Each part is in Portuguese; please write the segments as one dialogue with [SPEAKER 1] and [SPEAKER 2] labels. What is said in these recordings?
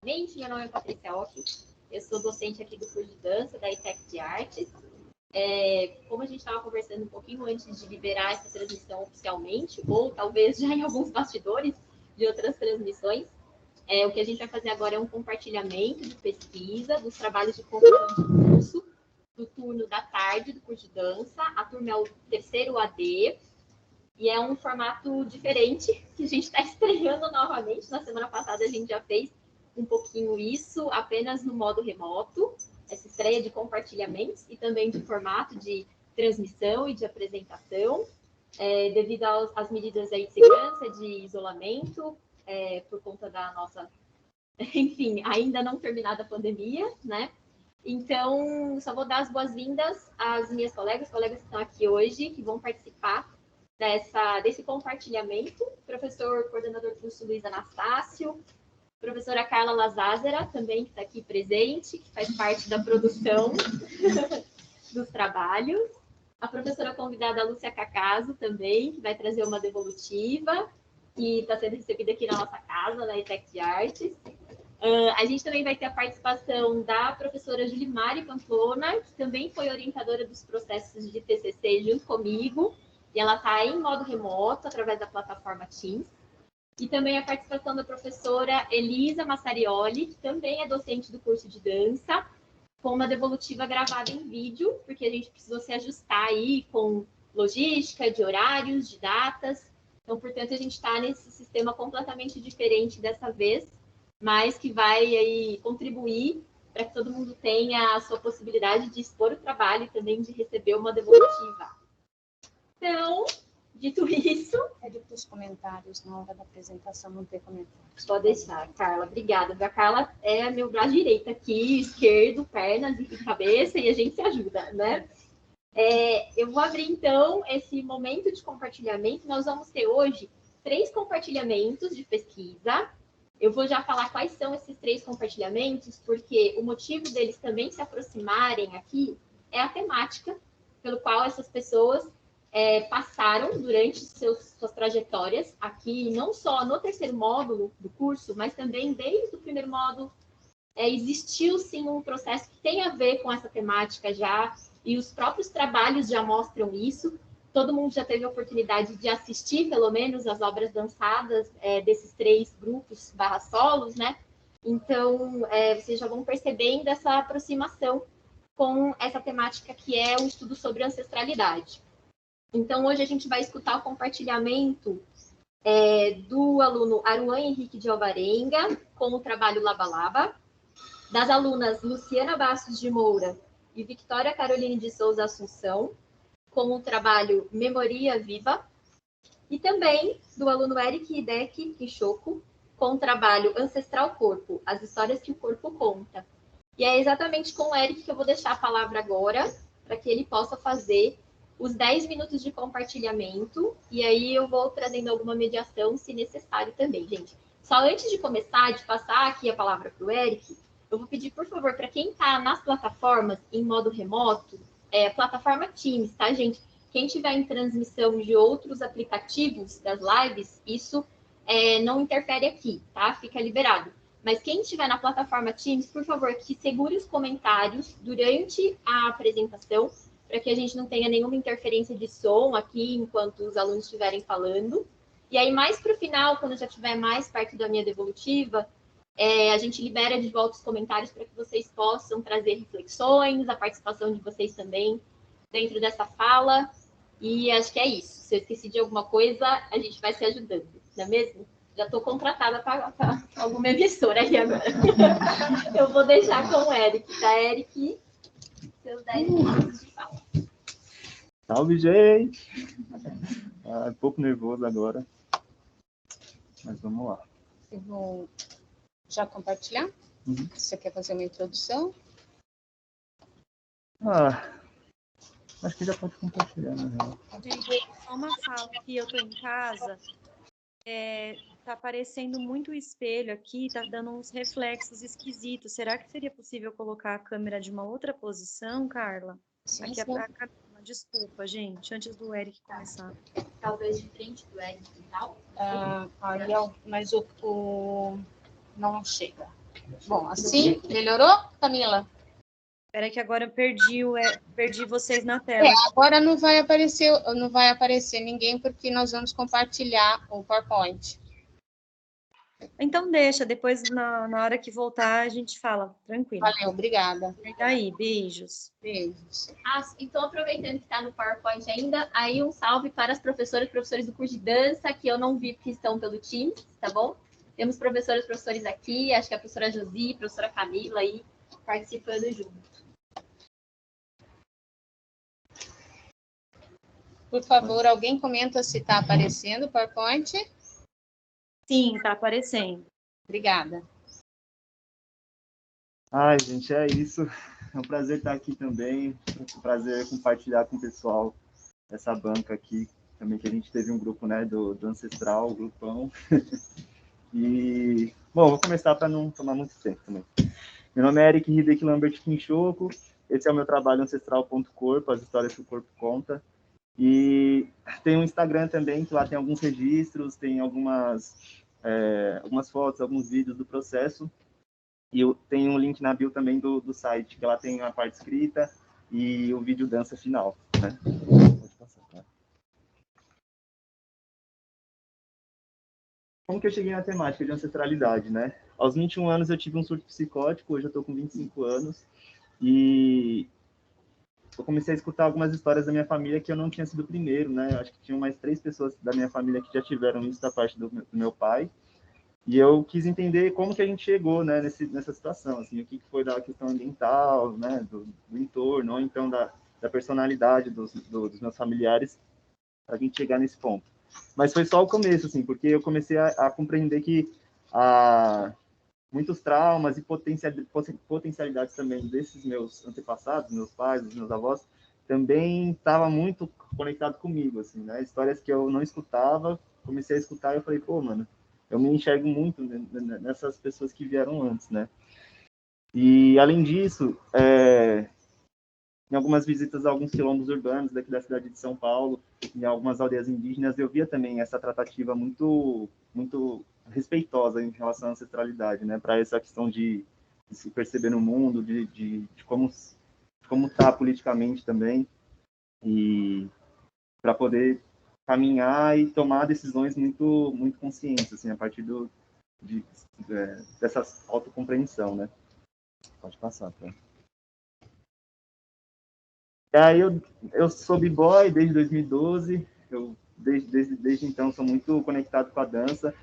[SPEAKER 1] Meu nome é Patrícia Ock, eu sou docente aqui do curso de dança da ITEC de Artes. Como a gente estava conversando um pouquinho antes de liberar essa transmissão oficialmente, ou talvez já em alguns bastidores de outras transmissões, o que a gente vai fazer agora é um compartilhamento de pesquisa dos trabalhos de conclusão do curso, do turno da tarde do curso de dança. A turma é o terceiro AD, e é um formato diferente que a gente está estreando novamente. Na semana passada a gente já fez um pouquinho isso, apenas no modo remoto, essa estreia de compartilhamentos e também de formato de transmissão e de apresentação, devido às medidas aí de segurança, de isolamento, por conta da nossa, enfim, ainda não terminada a pandemia, né? Então, só vou dar as boas-vindas às minhas colegas que estão aqui hoje, que vão participar desse compartilhamento. Professor coordenador do curso Luiz Anastácio, professora Carla Lazázera, também que está aqui presente, que faz parte da produção dos trabalhos. A professora convidada Lúcia Cacaso também, que vai trazer uma devolutiva, que está sendo recebida aqui na nossa casa, na ITEC de Artes. A gente também vai ter a participação da professora Julimari Pamplona, que também foi orientadora dos processos de TCC junto comigo, e ela está em modo remoto, através da plataforma Teams. E também a participação da professora Elisa Massarioli, que também é docente do curso de dança, com uma devolutiva gravada em vídeo, porque a gente precisou se ajustar aí com logística, de horários, de datas. Então, portanto, a gente está nesse sistema completamente diferente dessa vez, mas que vai aí contribuir para que todo mundo tenha a sua possibilidade de expor o trabalho e também de receber uma devolutiva. Então, dito isso...
[SPEAKER 2] Pede para os comentários na hora da apresentação, não ter comentários.
[SPEAKER 1] Pode deixar, Carla. Obrigada. A Carla é meu braço direito aqui, esquerdo, pernas e cabeça, e a gente se ajuda, né? Eu vou abrir, então, esse momento de compartilhamento. Nós vamos ter hoje 3 compartilhamentos de pesquisa. Eu vou já falar quais são esses 3 compartilhamentos, porque o motivo deles também se aproximarem aqui é a temática pelo qual essas pessoas passaram durante suas trajetórias aqui, não só no terceiro módulo do curso, mas também desde o primeiro módulo. Existiu, sim, um processo que tem a ver com essa temática já, e os próprios trabalhos já mostram isso. Todo mundo já teve a oportunidade de assistir, pelo menos, as obras dançadas desses 3 grupos /solos, né? Então, vocês já vão percebendo essa aproximação com essa temática que é o estudo sobre ancestralidade. Então, hoje a gente vai escutar o compartilhamento do aluno Aruan Henrique de Alvarenga, com o trabalho Laba Laba, das alunas Luciana Bastos de Moura e Victoria Caroline de Souza Assunção, com o trabalho Memoria Viva, e também do aluno Eric Hideki Kishoko, com o trabalho Ancestral Corpo, as histórias que o corpo conta. E é exatamente com o Eric que eu vou deixar a palavra agora, para que ele possa fazer os 10 minutos de compartilhamento, e aí eu vou trazendo alguma mediação, se necessário também, gente. Só antes de começar, de passar aqui a palavra para o Eric, eu vou pedir, por favor, para quem está nas plataformas em modo remoto, plataforma Teams, tá, gente? Quem tiver em transmissão de outros aplicativos das lives, isso não interfere aqui, tá? Fica liberado. Mas quem estiver na plataforma Teams, por favor, que segure os comentários durante a apresentação, para que a gente não tenha nenhuma interferência de som aqui enquanto os alunos estiverem falando. E aí, mais para o final, quando já estiver mais perto da minha devolutiva, a gente libera de volta os comentários para que vocês possam trazer reflexões, a participação de vocês também dentro dessa fala. E acho que é isso. Se eu esqueci de alguma coisa, a gente vai se ajudando, não é mesmo? Já estou contratada para alguma emissora aí agora. Eu vou deixar com o Eric, tá, Eric? Seus 10 minutos de fala.
[SPEAKER 3] Salve, gente! Um pouco nervoso agora, mas vamos lá.
[SPEAKER 2] Eu vou já compartilhar?
[SPEAKER 3] Uhum.
[SPEAKER 2] Você quer fazer uma introdução?
[SPEAKER 3] Acho que já pode compartilhar, na real.
[SPEAKER 4] Gente, só uma fala que eu estou em casa, tá aparecendo muito o espelho aqui, tá dando uns reflexos esquisitos. Será que seria possível colocar a câmera de uma outra posição, Carla?
[SPEAKER 2] Sim,
[SPEAKER 4] Aqui
[SPEAKER 2] sim.
[SPEAKER 4] a câmera. Desculpa, gente, antes do Eric começar.
[SPEAKER 1] Talvez de frente do Eric e tal.
[SPEAKER 2] Mas não chega. Bom, assim, melhorou, Camila?
[SPEAKER 4] Espera que agora eu perdi vocês na tela.
[SPEAKER 2] Agora não vai aparecer ninguém, porque nós vamos compartilhar o PowerPoint.
[SPEAKER 4] Então deixa, depois na hora que voltar a gente fala, tranquilo.
[SPEAKER 2] Valeu, obrigada.
[SPEAKER 4] E daí, beijos.
[SPEAKER 2] Beijos.
[SPEAKER 1] Então, aproveitando que está no PowerPoint ainda, aí um salve para as professoras e professores do curso de dança, que eu não vi que estão pelo Teams, tá bom? Temos professoras e professores aqui, acho que a professora Josi, a professora Camila aí, participando junto.
[SPEAKER 2] Por favor, alguém comenta se está aparecendo o PowerPoint?
[SPEAKER 4] Sim, está aparecendo.
[SPEAKER 2] Obrigada.
[SPEAKER 3] Ai, gente, é isso. É um prazer estar aqui também. É um prazer compartilhar com o pessoal essa banca aqui. Também que a gente teve um grupo, né, do Ancestral, o grupão. E, bom, vou começar para não tomar muito tempo também. Meu nome é Eric Hideki Lambert Quinchoco. Esse é o meu trabalho ancestral.corpo, as histórias que o corpo conta. E tem um Instagram também, que lá tem alguns registros, tem algumas fotos, alguns vídeos do processo. E tem um link na bio também do site, que lá tem a parte escrita e o vídeo dança final, né? Pode passar, tá? Como que eu cheguei na temática de ancestralidade, né? Aos 21 anos eu tive um surto psicótico, hoje eu estou com 25 anos, e eu comecei a escutar algumas histórias da minha família que eu não tinha sido o primeiro, né? Eu acho que tinham mais 3 pessoas da minha família que já tiveram isso da parte do meu pai. E eu quis entender como que a gente chegou, né, nessa situação, assim, o que foi da questão ambiental, né, do entorno, ou então da personalidade dos meus familiares, para a gente chegar nesse ponto. Mas foi só o começo, assim, porque eu comecei a compreender que muitos traumas e potencialidades também desses meus antepassados, meus pais, dos meus avós, também estava muito conectado comigo, assim, né? Histórias que eu não escutava, comecei a escutar e eu falei, pô, mano, eu me enxergo muito nessas pessoas que vieram antes, né? E, além disso, em algumas visitas a alguns quilombos urbanos daqui da cidade de São Paulo, em algumas aldeias indígenas, eu via também essa tratativa muito, muito respeitosa em relação à ancestralidade, né? Para essa questão de se perceber no mundo, de como está politicamente também, e para poder caminhar e tomar decisões muito, muito conscientes, assim, a partir dessa autocompreensão, né? Pode passar, tá? E aí eu sou b-boy desde 2012, desde então sou muito conectado com a dança,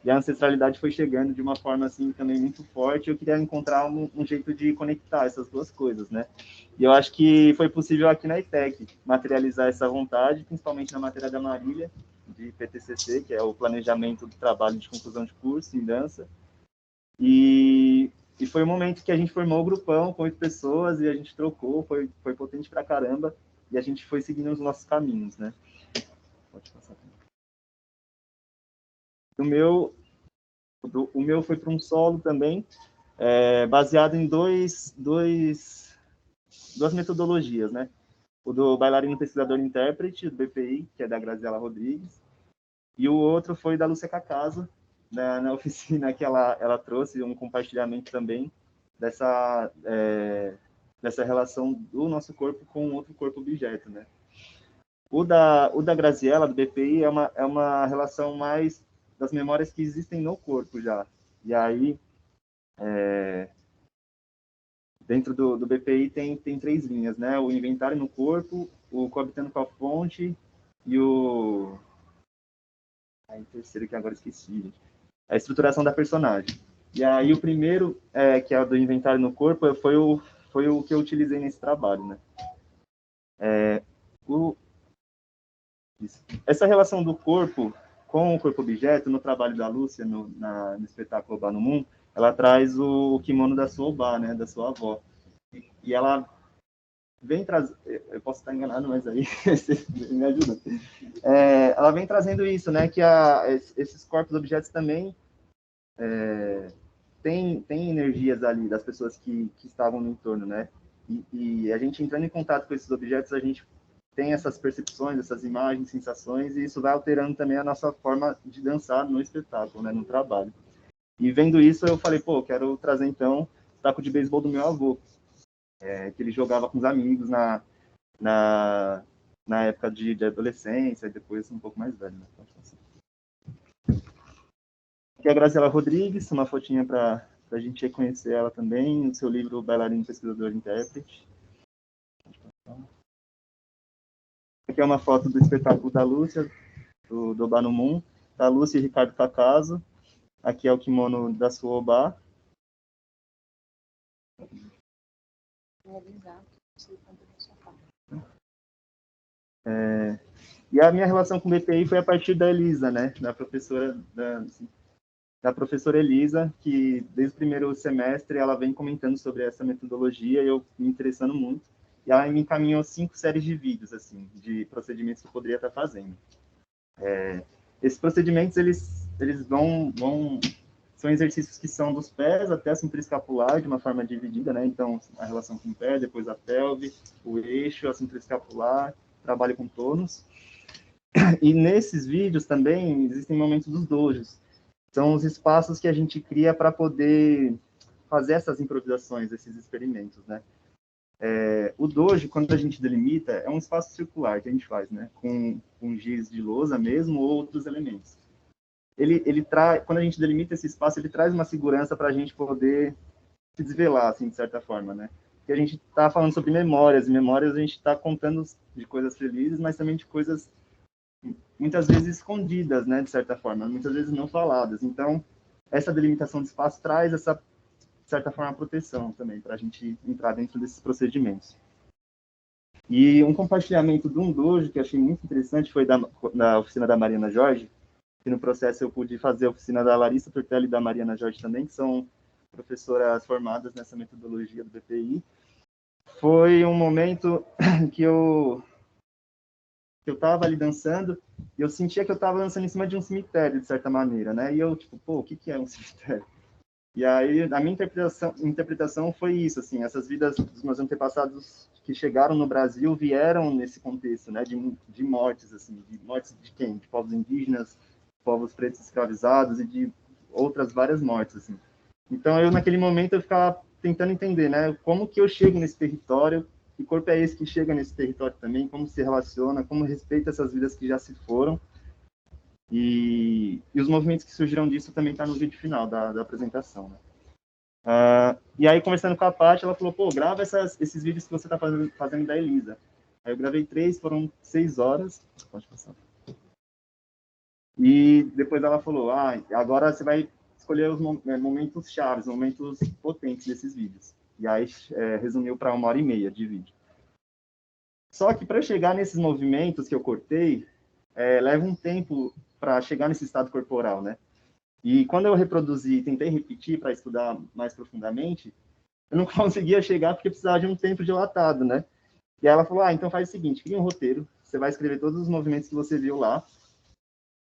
[SPEAKER 3] e a ancestralidade foi chegando de uma forma assim também muito forte. Eu queria encontrar um jeito de conectar essas duas coisas, né? E eu acho que foi possível aqui na ITEC materializar essa vontade, principalmente na matéria da Marília, de PTCC, que é o planejamento do trabalho de conclusão de curso em dança. E foi o momento que a gente formou o grupão com 8 pessoas e a gente trocou, foi potente pra caramba, e a gente foi seguindo os nossos caminhos, né? Pode passar. O meu foi para um solo também, baseado em duas metodologias, né? O do bailarino pesquisador intérprete, do BPI, que é da Graziela Rodrigues, e o outro foi da Lúcia Cacaso, na oficina que ela trouxe um compartilhamento também dessa relação do nosso corpo com outro corpo objeto, né? O da Graziella, do BPI, é uma relação mais das memórias que existem no corpo já. E aí, dentro do BPI tem 3 linhas, né? O inventário no corpo, o coabitando com a fonte e o... Aí, terceiro que agora esqueci, gente. A estruturação da personagem. E aí o primeiro, que é o do inventário no corpo, foi o que eu utilizei nesse trabalho, né? Essa relação do corpo com o corpo-objeto, no trabalho da Lúcia, no espetáculo Obá no Mundo, ela traz o kimono da sua Obá, né, da sua avó. E ela vem trazer... Eu posso estar enganado, mas aí você me ajuda. Ela vem trazendo isso, né, que esses corpos-objetos também tem energias ali das pessoas que estavam no entorno, né? E a gente entrando em contato com esses objetos, a gente tem essas percepções, essas imagens, sensações, e isso vai alterando também a nossa forma de dançar no espetáculo, né, no trabalho. E vendo isso, eu falei, pô, quero trazer, então, o taco de beisebol do meu avô, que ele jogava com os amigos na época de adolescência, e depois um pouco mais velho. Né? Aqui é a Graziela Rodrigues, uma fotinha para a gente reconhecer ela também, o seu livro Bailarino, Pesquisador e Intérprete. Aqui é uma foto do espetáculo da Lúcia, do Obá no Moon, da Lúcia e Ricardo Cacaso. Aqui é o kimono da sua Obá. E a minha relação com o BPI foi a partir da Elisa, né? Da professora Elisa, que desde o primeiro semestre ela vem comentando sobre essa metodologia e eu me interessando muito. E ela me encaminhou 5 séries de vídeos, assim, de procedimentos que eu poderia estar fazendo. Esses procedimentos, eles são exercícios que são dos pés até a cintura escapular, de uma forma dividida, né? Então, a relação com o pé, depois a pelve, o eixo, a cintura escapular, trabalho com tônus. E nesses vídeos também existem momentos dos dojos. São os espaços que a gente cria para poder fazer essas improvisações, esses experimentos, né? O dojo, quando a gente delimita, é um espaço circular que a gente faz, né? Com giz de lousa mesmo ou outros elementos. Quando a gente delimita esse espaço, ele traz uma segurança para a gente poder se desvelar, assim, de certa forma, né? Porque a gente está falando sobre memórias, e memórias a gente está contando de coisas felizes, mas também de coisas muitas vezes escondidas, né, de certa forma, muitas vezes não faladas. Então, essa delimitação de espaço traz essa, de certa forma, proteção também, para a gente entrar dentro desses procedimentos. E um compartilhamento de um dojo que eu achei muito interessante foi da oficina da Mariana Jorge, que no processo eu pude fazer a oficina da Larissa Turtelli e da Mariana Jorge também, que são professoras formadas nessa metodologia do BPI. Foi um momento que eu estava ali dançando, e eu sentia que eu estava dançando em cima de um cemitério, de certa maneira, né? E eu, tipo, pô, o que é um cemitério? E aí, a minha interpretação foi isso, assim, essas vidas dos meus antepassados que chegaram no Brasil vieram nesse contexto, né, de mortes, assim, de mortes de quem? De povos indígenas, povos pretos escravizados e de outras várias mortes, assim. Então, naquele momento, eu ficava tentando entender, né, como que eu chego nesse território, que corpo é esse que chega nesse território também, como se relaciona, como respeita essas vidas que já se foram. E os movimentos que surgiram disso também tá no vídeo final da apresentação, né? E aí, conversando com a Paty, ela falou, pô, grava esses vídeos que você tá fazendo da Elisa. Aí eu gravei 3, foram 6 horas. Pode passar. E depois ela falou, agora você vai escolher os momentos chaves, momentos potentes desses vídeos. E aí resumiu para 1h30 de vídeo. Só que para chegar nesses movimentos que eu cortei, leva um tempo para chegar nesse estado corporal, né? E quando eu reproduzi, tentei repetir para estudar mais profundamente, eu não conseguia chegar porque precisava de um tempo dilatado, né? E aí ela falou, então faz o seguinte, cria um roteiro, você vai escrever todos os movimentos que você viu lá,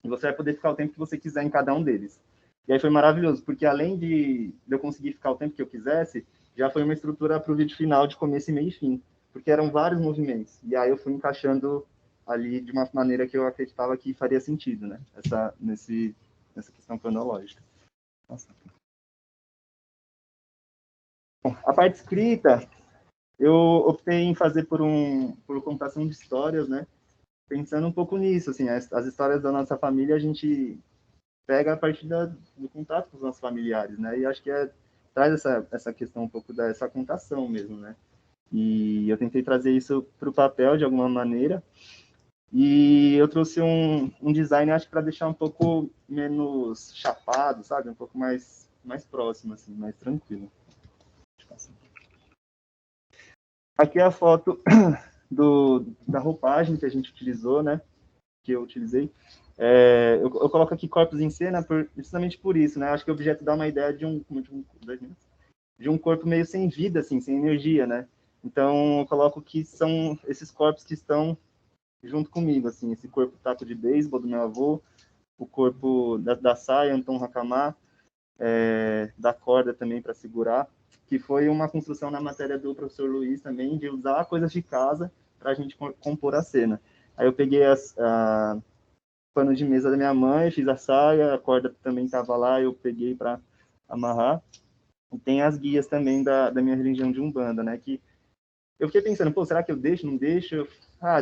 [SPEAKER 3] e você vai poder ficar o tempo que você quiser em cada um deles. E aí foi maravilhoso, porque além de eu conseguir ficar o tempo que eu quisesse, já foi uma estrutura para o vídeo final de começo, meio e fim, porque eram vários movimentos. E aí eu fui encaixando ali de uma maneira que eu acreditava que faria sentido, né? Nessa questão cronológica. Nossa. Bom, a parte escrita, eu optei em fazer por contação de histórias, né? Pensando um pouco nisso, assim, as histórias da nossa família a gente pega a partir do contato com os nossos familiares, né? E acho que traz essa questão um pouco dessa contação mesmo, né? E eu tentei trazer isso para o papel de alguma maneira. E eu trouxe um design, acho que para deixar um pouco menos chapado, sabe? Um pouco mais próximo, assim, mais tranquilo. Aqui é a foto da roupagem que a gente utilizou, né? Que eu utilizei. Eu coloco aqui corpos em cena justamente por isso, né? Acho que o objeto dá uma ideia de um corpo meio sem vida, assim, sem energia, né? Então, eu coloco que são esses corpos que estão junto comigo, assim, esse corpo taco de beisebol do meu avô, o corpo da saia, Anton Hakamá, da corda também para segurar, que foi uma construção na matéria do professor Luiz também, de usar coisas de casa para a gente compor a cena. Aí eu peguei pano de mesa da minha mãe, fiz a saia, a corda também estava lá, eu peguei para amarrar. E tem as guias também da minha religião de Umbanda, né? Que eu fiquei pensando, pô, será que eu deixo, não deixo?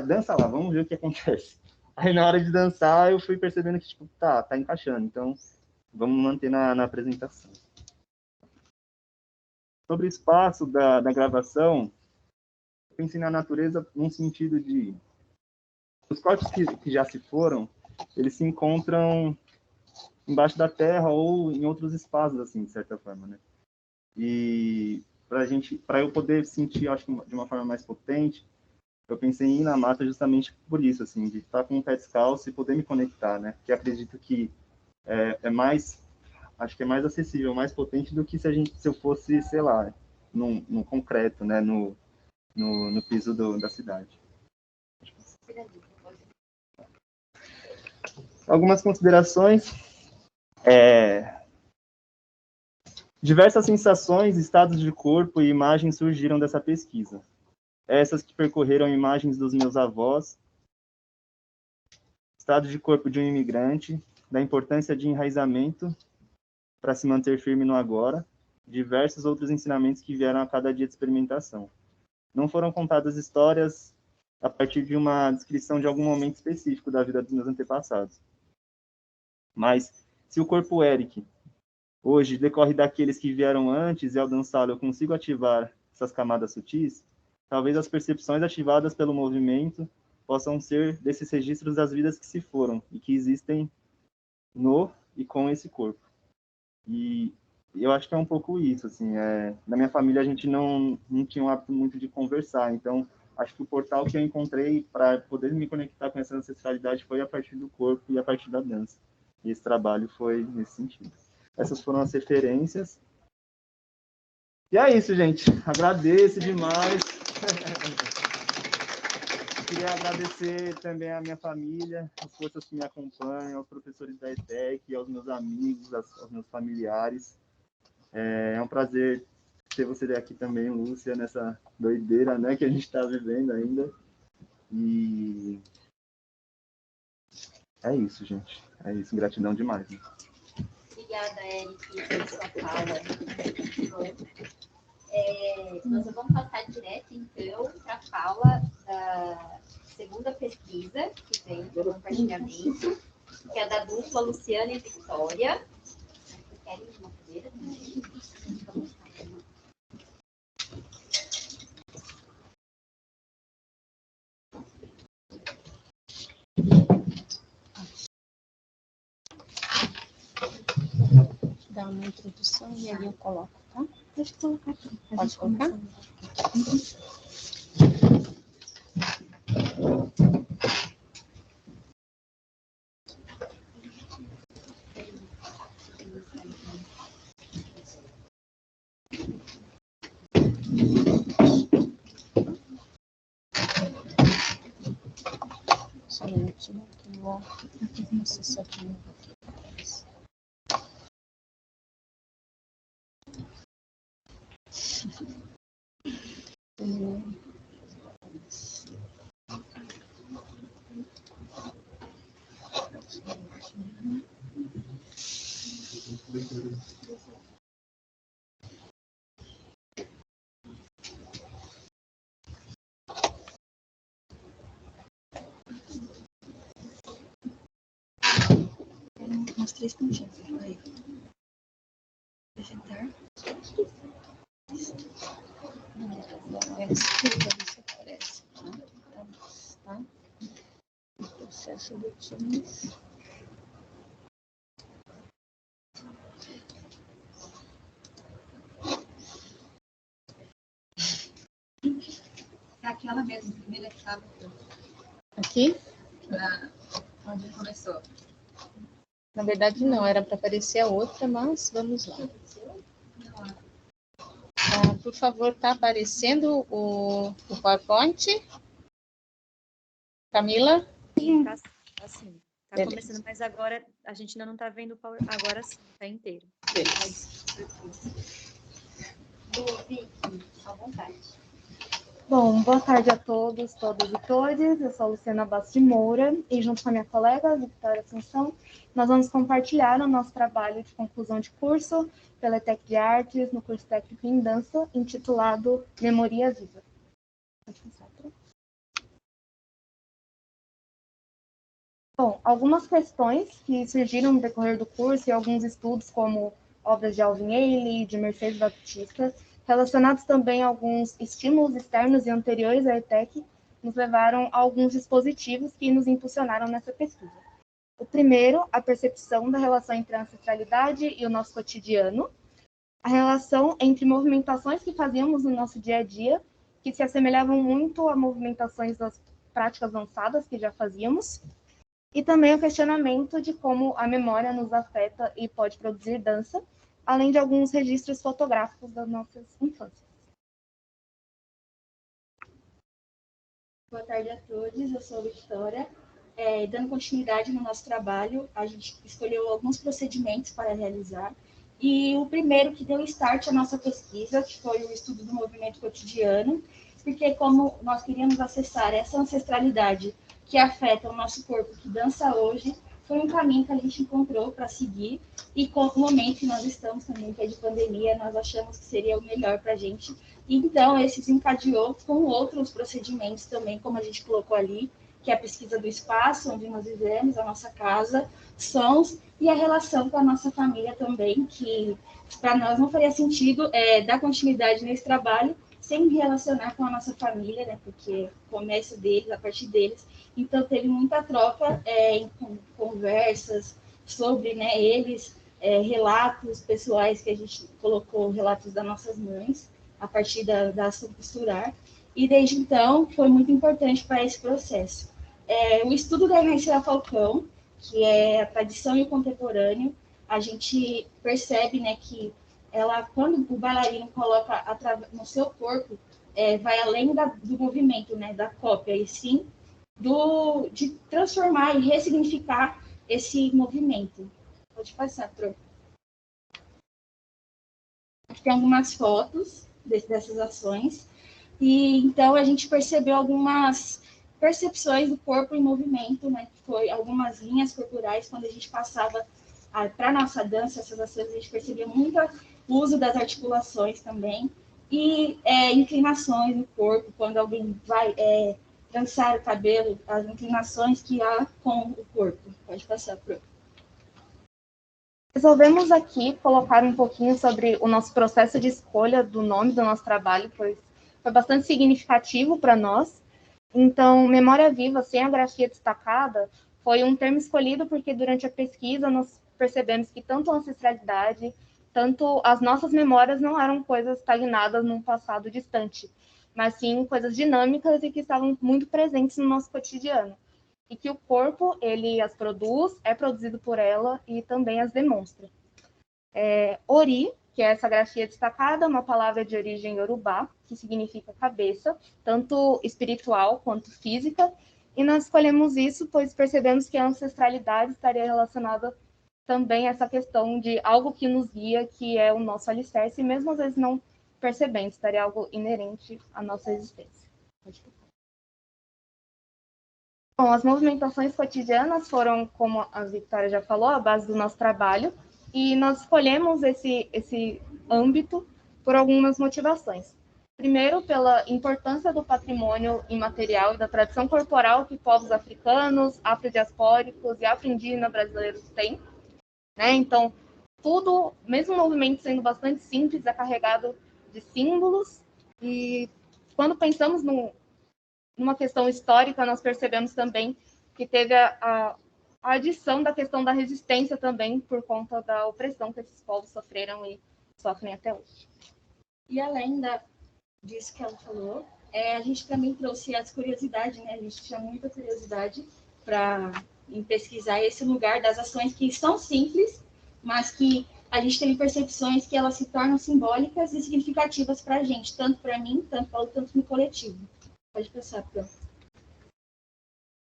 [SPEAKER 3] Dança lá, vamos ver o que acontece. Aí na hora de dançar, eu fui percebendo que, tipo, tá encaixando. Então, vamos manter na apresentação. Sobre o espaço da gravação, eu pensei na natureza num sentido de... Os corpos que já se foram, eles se encontram embaixo da terra ou em outros espaços, assim, de certa forma, né? E para eu poder sentir, acho que de uma forma mais potente, eu pensei em ir na mata justamente por isso, assim, de estar com o pé descalço e poder me conectar, né? Porque acredito que acho que é mais acessível, mais potente do que se eu fosse, sei lá, no concreto, né? No piso da cidade. Algumas considerações. Diversas sensações, estados de corpo e imagens surgiram dessa pesquisa. Essas que percorreram imagens dos meus avós, estado de corpo de um imigrante, da importância de enraizamento para se manter firme no agora, diversos outros ensinamentos que vieram a cada dia de experimentação. Não foram contadas histórias a partir de uma descrição de algum momento específico da vida dos meus antepassados. Mas, se o corpo Eric hoje decorre daqueles que vieram antes e ao dançá-lo eu consigo ativar essas camadas sutis, talvez as percepções ativadas pelo movimento possam ser desses registros das vidas que se foram e que existem no e com esse corpo. E eu acho que é um pouco isso, assim, na minha família a gente não tinha um hábito muito de conversar, então acho que o portal que eu encontrei para poder me conectar com essa ancestralidade foi a partir do corpo e a partir da dança. E esse trabalho foi nesse sentido. Essas foram as referências. E é isso, gente. Agradeço demais. Queria agradecer também à minha família, as forças que me acompanham, aos professores da ETEC, aos meus amigos, aos meus familiares. É um prazer ter você aqui também, Lúcia, nessa doideira, né, que a gente está vivendo ainda. E é isso, gente. É isso. Gratidão demais. Né?
[SPEAKER 1] Obrigada, Eric, pela sua fala. Nós vamos passar direto, então, para a fala da segunda pesquisa, que vem do compartilhamento, que é da dupla Luciana e Vitória. Querem uma cadeira também?
[SPEAKER 2] Dar uma introdução e aí eu coloco, tá?
[SPEAKER 1] Deixa eu colocar aqui.
[SPEAKER 2] Pode colocar? Só um minutinho que eu vou acessar aqui.
[SPEAKER 1] Umas 3 pontinhas. Aí. Vegetar.
[SPEAKER 2] Isso aparece, tá? O processo do Teams.
[SPEAKER 1] É aquela mesmo, primeira que estava.
[SPEAKER 2] Aqui?
[SPEAKER 1] Onde começou?
[SPEAKER 2] Na verdade, não, era para aparecer a outra, mas vamos lá. Por favor, está aparecendo o PowerPoint? Camila?
[SPEAKER 4] Sim, tá assim. Tá
[SPEAKER 2] Beleza.
[SPEAKER 4] começando, mas agora a gente ainda não tá vendo o Power. Agora sim, tá inteiro.
[SPEAKER 2] Beleza.
[SPEAKER 1] Do Vicky, à vontade.
[SPEAKER 5] Bom, boa tarde a todos, todas e todes. Eu sou a Luciana Bastos de Moura e junto com a minha colega, Victoria Assunção, nós vamos compartilhar o nosso trabalho de conclusão de curso pela ETEC de Artes, no curso técnico em dança, intitulado Memoria Viva. Bom, algumas questões que surgiram no decorrer do curso e alguns estudos, como obras de Alvin Ailey, de Mercedes Baptista, relacionados também a alguns estímulos externos e anteriores à ETEC, nos levaram a alguns dispositivos que nos impulsionaram nessa pesquisa. O primeiro, a percepção da relação entre a ancestralidade e o nosso cotidiano, a relação entre movimentações que fazíamos no nosso dia a dia, que se assemelhavam muito a movimentações das práticas avançadas que já fazíamos, e também o questionamento de como a memória nos afeta e pode produzir dança, além de alguns registros fotográficos das nossas infâncias.
[SPEAKER 6] Boa tarde a todos, eu sou a Victoria. Dando continuidade no nosso trabalho, a gente escolheu alguns procedimentos para realizar. E o primeiro que deu start à nossa pesquisa, que foi o estudo do movimento cotidiano, porque como nós queríamos acessar essa ancestralidade que afeta o nosso corpo, que dança hoje, foi um caminho que a gente encontrou para seguir, e com o momento que nós estamos também, que é de pandemia, nós achamos que seria o melhor para a gente. Então, esse desencadeou com outros procedimentos também, como a gente colocou ali, que é a pesquisa do espaço, onde nós vivemos, a nossa casa, sons, e a relação com a nossa família também, que para nós não faria sentido dar continuidade nesse trabalho sem relacionar com a nossa família, né? Porque começa deles, a partir deles. Então, teve muita troca em conversas sobre, né, eles, relatos pessoais que a gente colocou, relatos das nossas mães, a partir da ação costurar. E, desde então, foi muito importante para esse processo. O estudo da Ernestina Falcão, que é a tradição e o contemporâneo, a gente percebe, né, que ela, quando o bailarino coloca no seu corpo, vai além do movimento, né, da cópia, e sim de transformar e ressignificar esse movimento. Pode passar, Tro. Aqui tem algumas fotos dessas ações, e então a gente percebeu algumas percepções do corpo em movimento, né, que foi algumas linhas corporais, quando a gente passava para a nossa dança, essas ações, a gente percebia muito o uso das articulações também, e inclinações no corpo, quando alguém vai dançar o cabelo, as inclinações que há com o corpo. Pode passar, Pro.
[SPEAKER 5] Resolvemos aqui colocar um pouquinho sobre o nosso processo de escolha do nome do nosso trabalho, pois foi bastante significativo para nós. Então, Memória Viva, sem a grafia destacada, foi um termo escolhido porque durante a pesquisa nós percebemos que tanto a ancestralidade, tanto as nossas memórias não eram coisas estagnadas num passado distante, mas sim coisas dinâmicas e que estavam muito presentes no nosso cotidiano. E que o corpo, ele as produz, é produzido por ela e também as demonstra. Ori, que é essa grafia destacada, uma palavra de origem iorubá, que significa cabeça, tanto espiritual quanto física, e nós escolhemos isso pois percebemos que a ancestralidade estaria relacionada também a essa questão de algo que nos guia, que é o nosso alicerce, e mesmo às vezes não percebendo, estaria algo inerente à nossa existência. Bom, as movimentações cotidianas foram, como a Victoria já falou, a base do nosso trabalho, e nós escolhemos esse âmbito por algumas motivações. Primeiro, pela importância do patrimônio imaterial e da tradição corporal que povos africanos, afrodiaspóricos e afro-indígenas brasileiros têm, né? Então, tudo, mesmo o movimento sendo bastante simples, é carregado de símbolos, e quando pensamos numa questão histórica, nós percebemos também que teve a adição da questão da resistência também, por conta da opressão que esses povos sofreram e sofrem até hoje.
[SPEAKER 6] E além disso que ela falou, a gente também trouxe as curiosidades, né? A gente tinha muita curiosidade em pesquisar esse lugar das ações que são simples, mas que a gente tem percepções que elas se tornam simbólicas e significativas para a gente, tanto para mim, tanto no coletivo. Pode passar, Pro.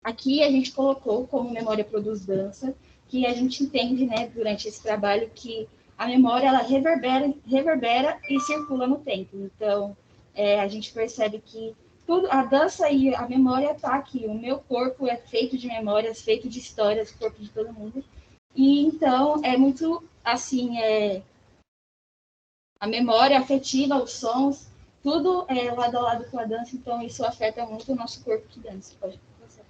[SPEAKER 6] Aqui a gente colocou como Memória Produz Dança, que a gente entende, né, durante esse trabalho, que a memória ela reverbera e circula no tempo. Então, a gente percebe que tudo, a dança e a memória tá aqui. O meu corpo é feito de memórias, feito de histórias, o corpo de todo mundo. E então é muito assim, a memória afetiva, os sons, tudo é lado a lado com a dança, então isso afeta muito o nosso corpo que dança. Pode passar.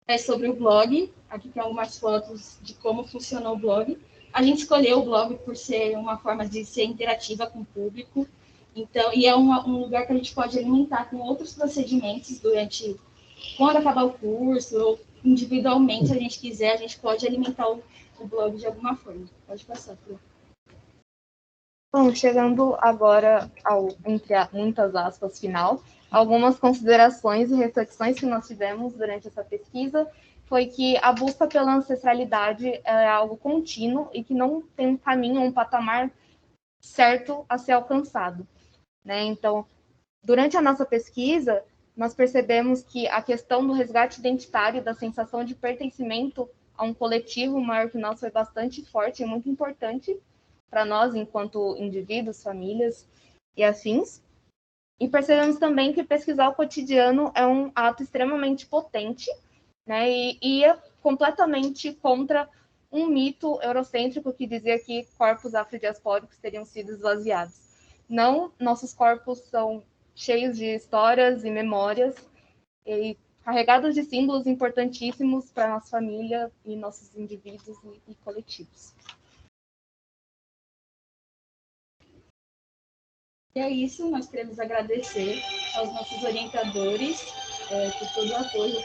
[SPEAKER 6] É sobre o blog, aqui tem algumas fotos de como funcionou o blog. A gente escolheu o blog por ser uma forma de ser interativa com o público, então, e é um lugar que a gente pode alimentar com outros procedimentos durante, quando acabar o curso, ou individualmente, se a gente quiser, a gente pode alimentar o blog de alguma forma. Pode passar, Fê.
[SPEAKER 5] Bom, chegando agora ao, entre muitas aspas, final, algumas considerações e reflexões que nós tivemos durante essa pesquisa foi que a busca pela ancestralidade é algo contínuo e que não tem um caminho, um patamar certo a ser alcançado, né? Então, durante a nossa pesquisa, nós percebemos que a questão do resgate identitário, da sensação de pertencimento a um coletivo maior que nós foi bastante forte e muito importante para nós, enquanto indivíduos, famílias e afins. E percebemos também que pesquisar o cotidiano é um ato extremamente potente, né, e ia completamente contra um mito eurocêntrico que dizia que corpos afrodiaspóricos teriam sido esvaziados. Não, nossos corpos são cheios de histórias e memórias, e carregados de símbolos importantíssimos para a nossa família e nossos indivíduos e coletivos.
[SPEAKER 6] E é isso, nós queremos agradecer aos nossos orientadores por todo o apoio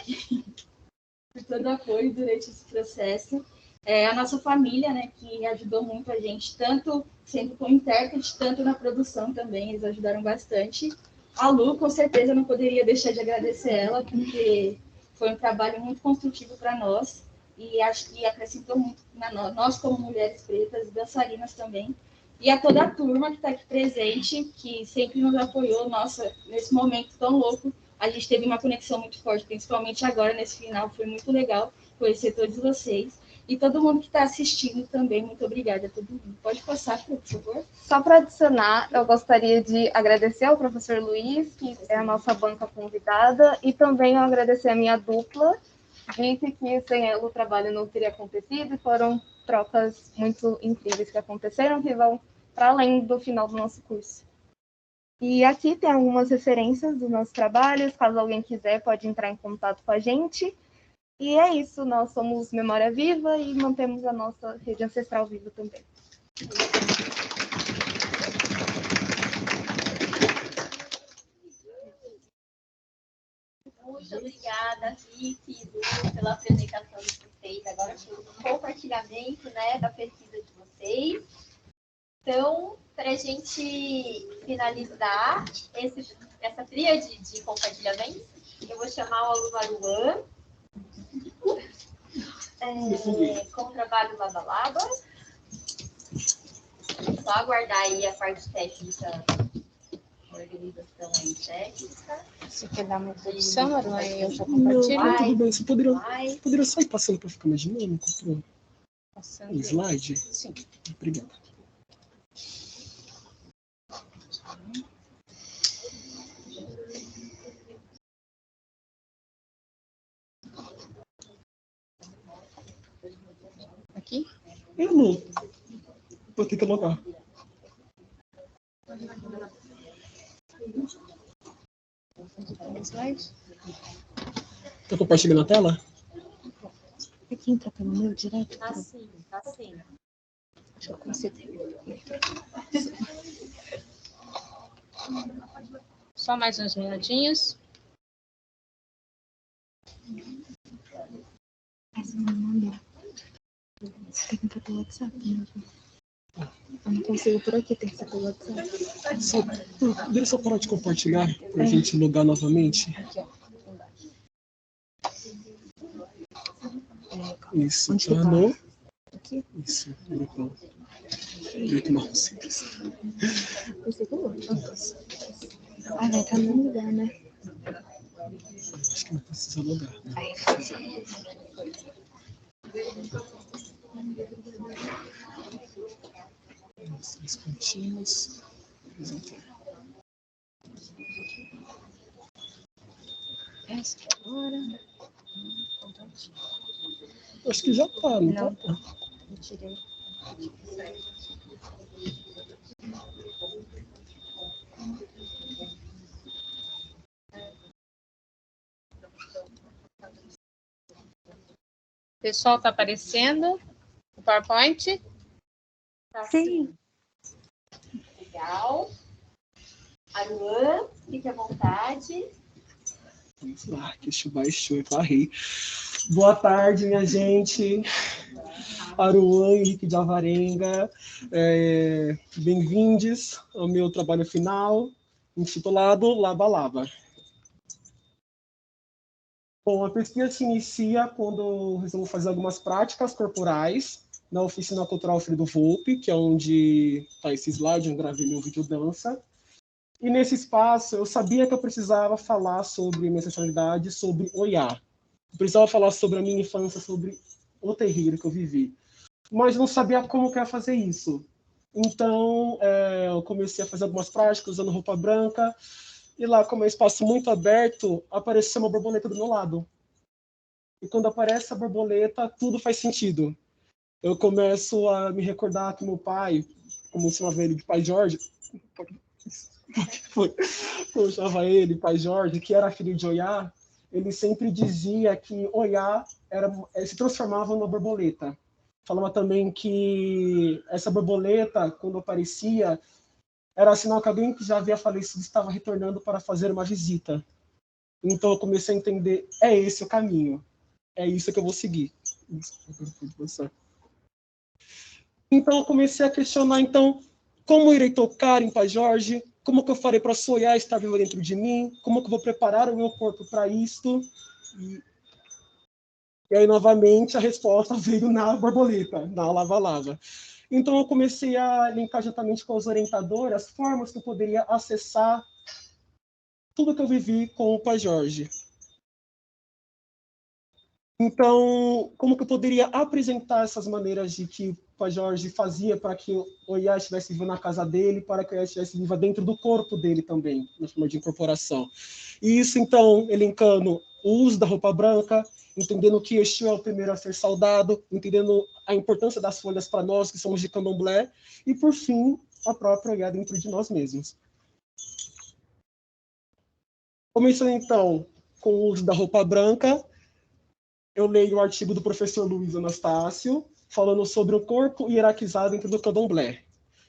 [SPEAKER 6] por todo o apoio durante esse processo. A nossa família, né, que ajudou muito a gente, tanto sendo como intérprete, tanto na produção também, eles ajudaram bastante. A Lu, com certeza, não poderia deixar de agradecer ela, porque foi um trabalho muito construtivo para nós, e acho que acrescentou muito na nós como mulheres pretas, dançarinas também, e a toda a turma que está aqui presente, que sempre nos apoiou. Nossa, nesse momento tão louco, a gente teve uma conexão muito forte, principalmente agora, nesse final, foi muito legal conhecer todos vocês. E todo mundo que está assistindo também, muito obrigada a todo mundo. Pode passar, por favor?
[SPEAKER 5] Só para adicionar, eu gostaria de agradecer ao professor Luiz, que é a nossa banca convidada, e também agradecer a minha dupla, Vicky, que sem ela o trabalho não teria acontecido, e foram trocas muito incríveis que aconteceram, que vão para além do final do nosso curso. E aqui tem algumas referências dos nossos trabalhos, caso alguém quiser, pode entrar em contato com a gente. E é isso, nós somos Memória Viva e mantemos a nossa rede ancestral viva também.
[SPEAKER 1] Muito obrigada, Vicky, Lu, pela apresentação de vocês. Agora foi o compartilhamento, né, da pesquisa de vocês. Então, para a gente finalizar essa tríade de compartilhamento, eu vou chamar o aluno Aruan, com o trabalho Laba Laba. Só aguardar aí a parte técnica, a organização aí técnica.
[SPEAKER 2] Você quer dar uma introdução, Aruan? Eu já compartilho.
[SPEAKER 7] Não, tudo bem. Você poderia só ir passando para ficar mais dinâmico pro slide?
[SPEAKER 2] Sim.
[SPEAKER 7] Obrigado.
[SPEAKER 2] Aqui?
[SPEAKER 7] Eu não. Vou ter que logar.
[SPEAKER 2] Slide?
[SPEAKER 7] Tá compartilhando a tela?
[SPEAKER 2] Aqui entra pelo meu direto.
[SPEAKER 4] Tá sim, tá sim.
[SPEAKER 2] Deixa eu considerar. Só mais uns minutinhos.
[SPEAKER 5] Essa não manda. Você tem que entrar pelo WhatsApp, né? Eu não consigo por aqui, tem que ser pelo WhatsApp.
[SPEAKER 7] Poderia só parar de compartilhar pra gente logar novamente?
[SPEAKER 2] Aqui, ó.
[SPEAKER 7] Isso.
[SPEAKER 5] Onde que tá?
[SPEAKER 7] No...
[SPEAKER 5] Aqui?
[SPEAKER 7] Isso. Direito marrom simples.
[SPEAKER 5] Eu sei que eu vou. Ah, vai estar no mesmo lugar, né?
[SPEAKER 7] Acho que não precisa logar.
[SPEAKER 5] Aí.
[SPEAKER 7] Os pontinhos. Acho que já tá, não
[SPEAKER 2] Não.
[SPEAKER 7] tá?
[SPEAKER 2] Eu tirei. Pessoal, tá aparecendo o PowerPoint?
[SPEAKER 1] Tá
[SPEAKER 4] Sim.
[SPEAKER 1] legal. Aruan, fique à vontade.
[SPEAKER 7] Vamos lá, que Exu baixou, eu varrei. Boa tarde, minha gente. Aruan, Henrique de Alvarenga. Bem-vindos ao meu trabalho final, intitulado Laba Laba. Bom, a pesquisa se inicia quando eu resolvo fazer algumas práticas corporais na Oficina Cultural Alfredo Volpi, que é onde está esse slide, onde eu gravei meu vídeo dança. E nesse espaço, eu sabia que eu precisava falar sobre minha sexualidade, sobre Oiá. Eu precisava falar sobre a minha infância, sobre o terreiro que eu vivi. Mas não sabia como que eu ia fazer isso. Então, eu comecei a fazer algumas práticas usando roupa branca. E lá, como é um espaço muito aberto, apareceu uma borboleta do meu lado. E quando aparece a borboleta, tudo faz sentido. Eu começo a me recordar que meu pai, como eu chamava ele de Pai Jorge, como eu chamava ele, Pai Jorge, que era filho de Oiá, ele sempre dizia que Oiá se transformava numa borboleta. Falava também que essa borboleta, quando aparecia, era sinal que alguém que já havia falecido estava retornando para fazer uma visita. Então eu comecei a entender, é esse o caminho. É isso que eu vou seguir. Então eu comecei a questionar, então, como eu irei tocar em Pai Jorge? Como que eu farei para sonhar estar vivo dentro de mim? Como que eu vou preparar o meu corpo para isto? E aí, novamente, a resposta veio na borboleta, na lava-lava. Então, eu comecei a linkar juntamente com os orientadores as formas que eu poderia acessar tudo que eu vivi com o Pai Jorge. Então, como que eu poderia apresentar essas maneiras de que o Pai Jorge fazia para que o Oiá estivesse vivo na casa dele, para que o Oiá estivesse vivo dentro do corpo dele também, na forma de incorporação. E isso, então, elencando o uso da roupa branca, entendendo que Exu é o primeiro a ser saudado, entendendo a importância das folhas para nós que somos de candomblé, e, por fim, a própria Oiá dentro de nós mesmos. Começando, então, com o uso da roupa branca, eu leio o artigo do professor Luiz Anastácio, falando sobre o corpo hierarquizado dentro do candomblé.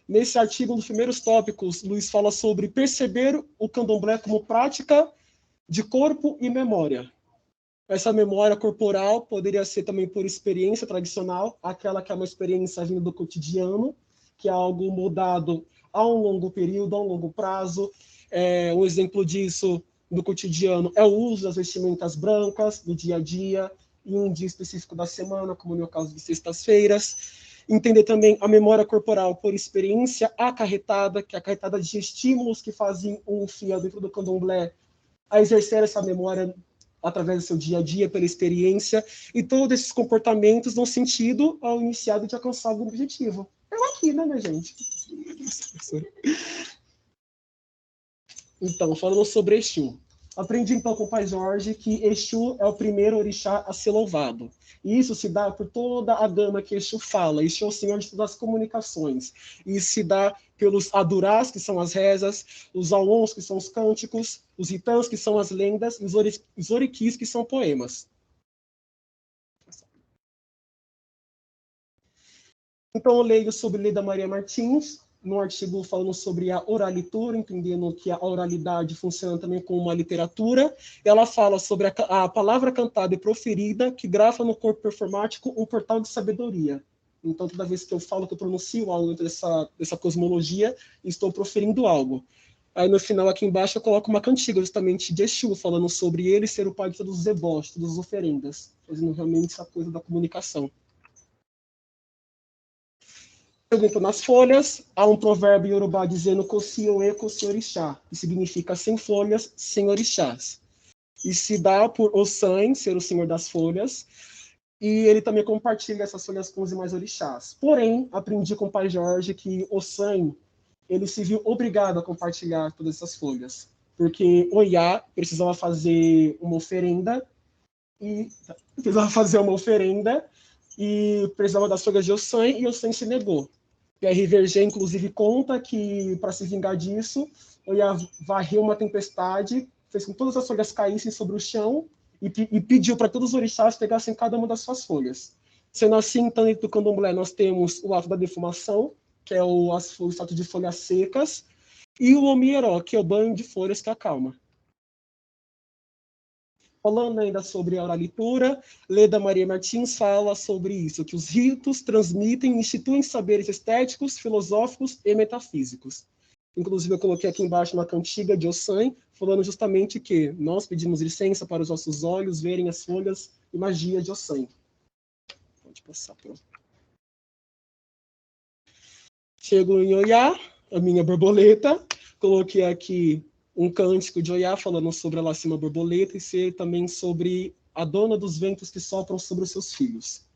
[SPEAKER 7] Nesse artigo, um dos primeiros tópicos, Luiz fala sobre perceber o candomblé como prática de corpo e memória. Essa memória corporal poderia ser também por experiência tradicional, aquela que é uma experiência vinda do cotidiano, que é algo mudado a um longo período, a um longo prazo. Um exemplo disso no cotidiano é o uso das vestimentas brancas no dia a dia, em um dia específico da semana, como no meu caso de sextas-feiras. Entender também a memória corporal por experiência acarretada, que é acarretada de estímulos que fazem um fiel dentro do candomblé a exercer essa memória através do seu dia a dia, pela experiência, e todos esses comportamentos dão sentido ao iniciado de alcançar algum objetivo. Eu aqui, né, minha gente? Então, falando sobre Exu. Aprendi, então, com o Pai Jorge que Exu é o primeiro orixá a ser louvado. E isso se dá por toda a gama que Exu fala. Exu é o senhor de todas as comunicações. E se dá pelos adurás, que são as rezas, os auons, que são os cânticos, os ritãs, que são as lendas, e os oriquis, que são poemas. Então, eu leio sobre Leda Maria Martins, no artigo falando sobre a oralitura, entendendo que a oralidade funciona também como uma literatura. Ela fala sobre a palavra cantada e proferida que grafa no corpo performático um portal de sabedoria. Então, toda vez que eu falo, que eu pronuncio algo dentro dessa cosmologia, estou proferindo algo. Aí, no final, aqui embaixo, eu coloco uma cantiga, justamente de Exu, falando sobre ele ser o pai de todos os ebós, todas as oferendas, fazendo realmente essa coisa da comunicação. Pergunto nas folhas, há um provérbio iorubá dizendo Kosi-oe, Kosi-orixá, que significa sem folhas, sem orixás. E se dá por Ossan ser o senhor das folhas, e ele também compartilha essas folhas com os demais orixás. Porém, aprendi com o Pai Jorge que Ossan, ele se viu obrigado a compartilhar todas essas folhas, porque Oiá precisava fazer uma oferenda, e precisava das folhas de Ossan, e Ossan se negou. Pierre Verger, inclusive, conta que, para se vingar disso, Oiá varreu uma tempestade, fez com que todas as folhas caíssem sobre o chão e pediu para todos os orixás pegassem cada uma das suas folhas. Sendo assim, então, dentro do candomblé, nós temos o ato da defumação, que é o ato de folhas secas, e o omieró, que é o banho de folhas que acalma. Falando ainda sobre a oralitura, Leda Maria Martins fala sobre isso, que os ritos transmitem e instituem saberes estéticos, filosóficos e metafísicos. Inclusive, eu coloquei aqui embaixo uma cantiga de Ossan, falando justamente que nós pedimos licença para os nossos olhos verem as folhas e magia de Ossan. Pode passar, pronto. Chego em Oiá, a minha borboleta, coloquei aqui um cântico de Oiá falando sobre a Lacima Borboleta e ser também sobre a dona dos ventos que sopram sobre os seus filhos.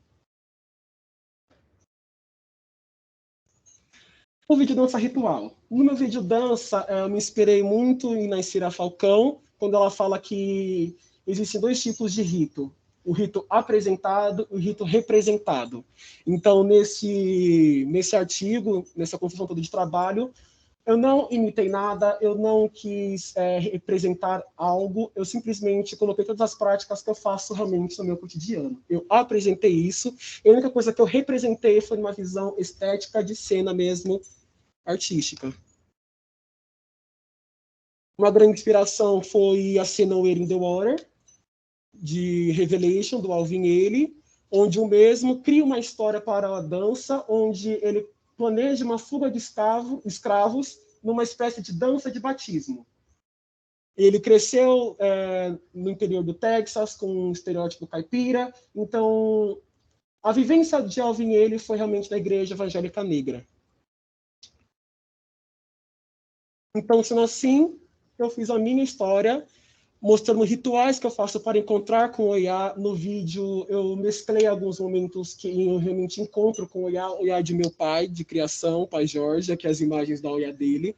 [SPEAKER 7] O vídeo dança ritual. No meu vídeo dança, eu me inspirei muito em Naysira Falcão, quando ela fala que existem dois tipos de rito. O rito apresentado e o rito representado. Então, nesse artigo, nessa construção toda de trabalho, eu não imitei nada, eu não quis representar algo, eu simplesmente coloquei todas as práticas que eu faço realmente no meu cotidiano. Eu apresentei isso, e a única coisa que eu representei foi uma visão estética de cena mesmo, artística. Uma grande inspiração foi a cena Where in the Water, de Revelation, do Alvin Ailey, onde o mesmo cria uma história para a dança, onde ele planeja uma fuga de escravos numa espécie de dança de batismo. Ele cresceu no interior do Texas, com um estereótipo caipira, então a vivência de Alvin Ailey foi realmente na igreja evangélica negra. Então, sendo assim, eu fiz a minha história, mostrando rituais que eu faço para encontrar com o Oiá. No vídeo, eu mesclei alguns momentos que eu realmente encontro com o Oiá de meu pai, de criação, pai Jorge, aqui as imagens da Oiá dele,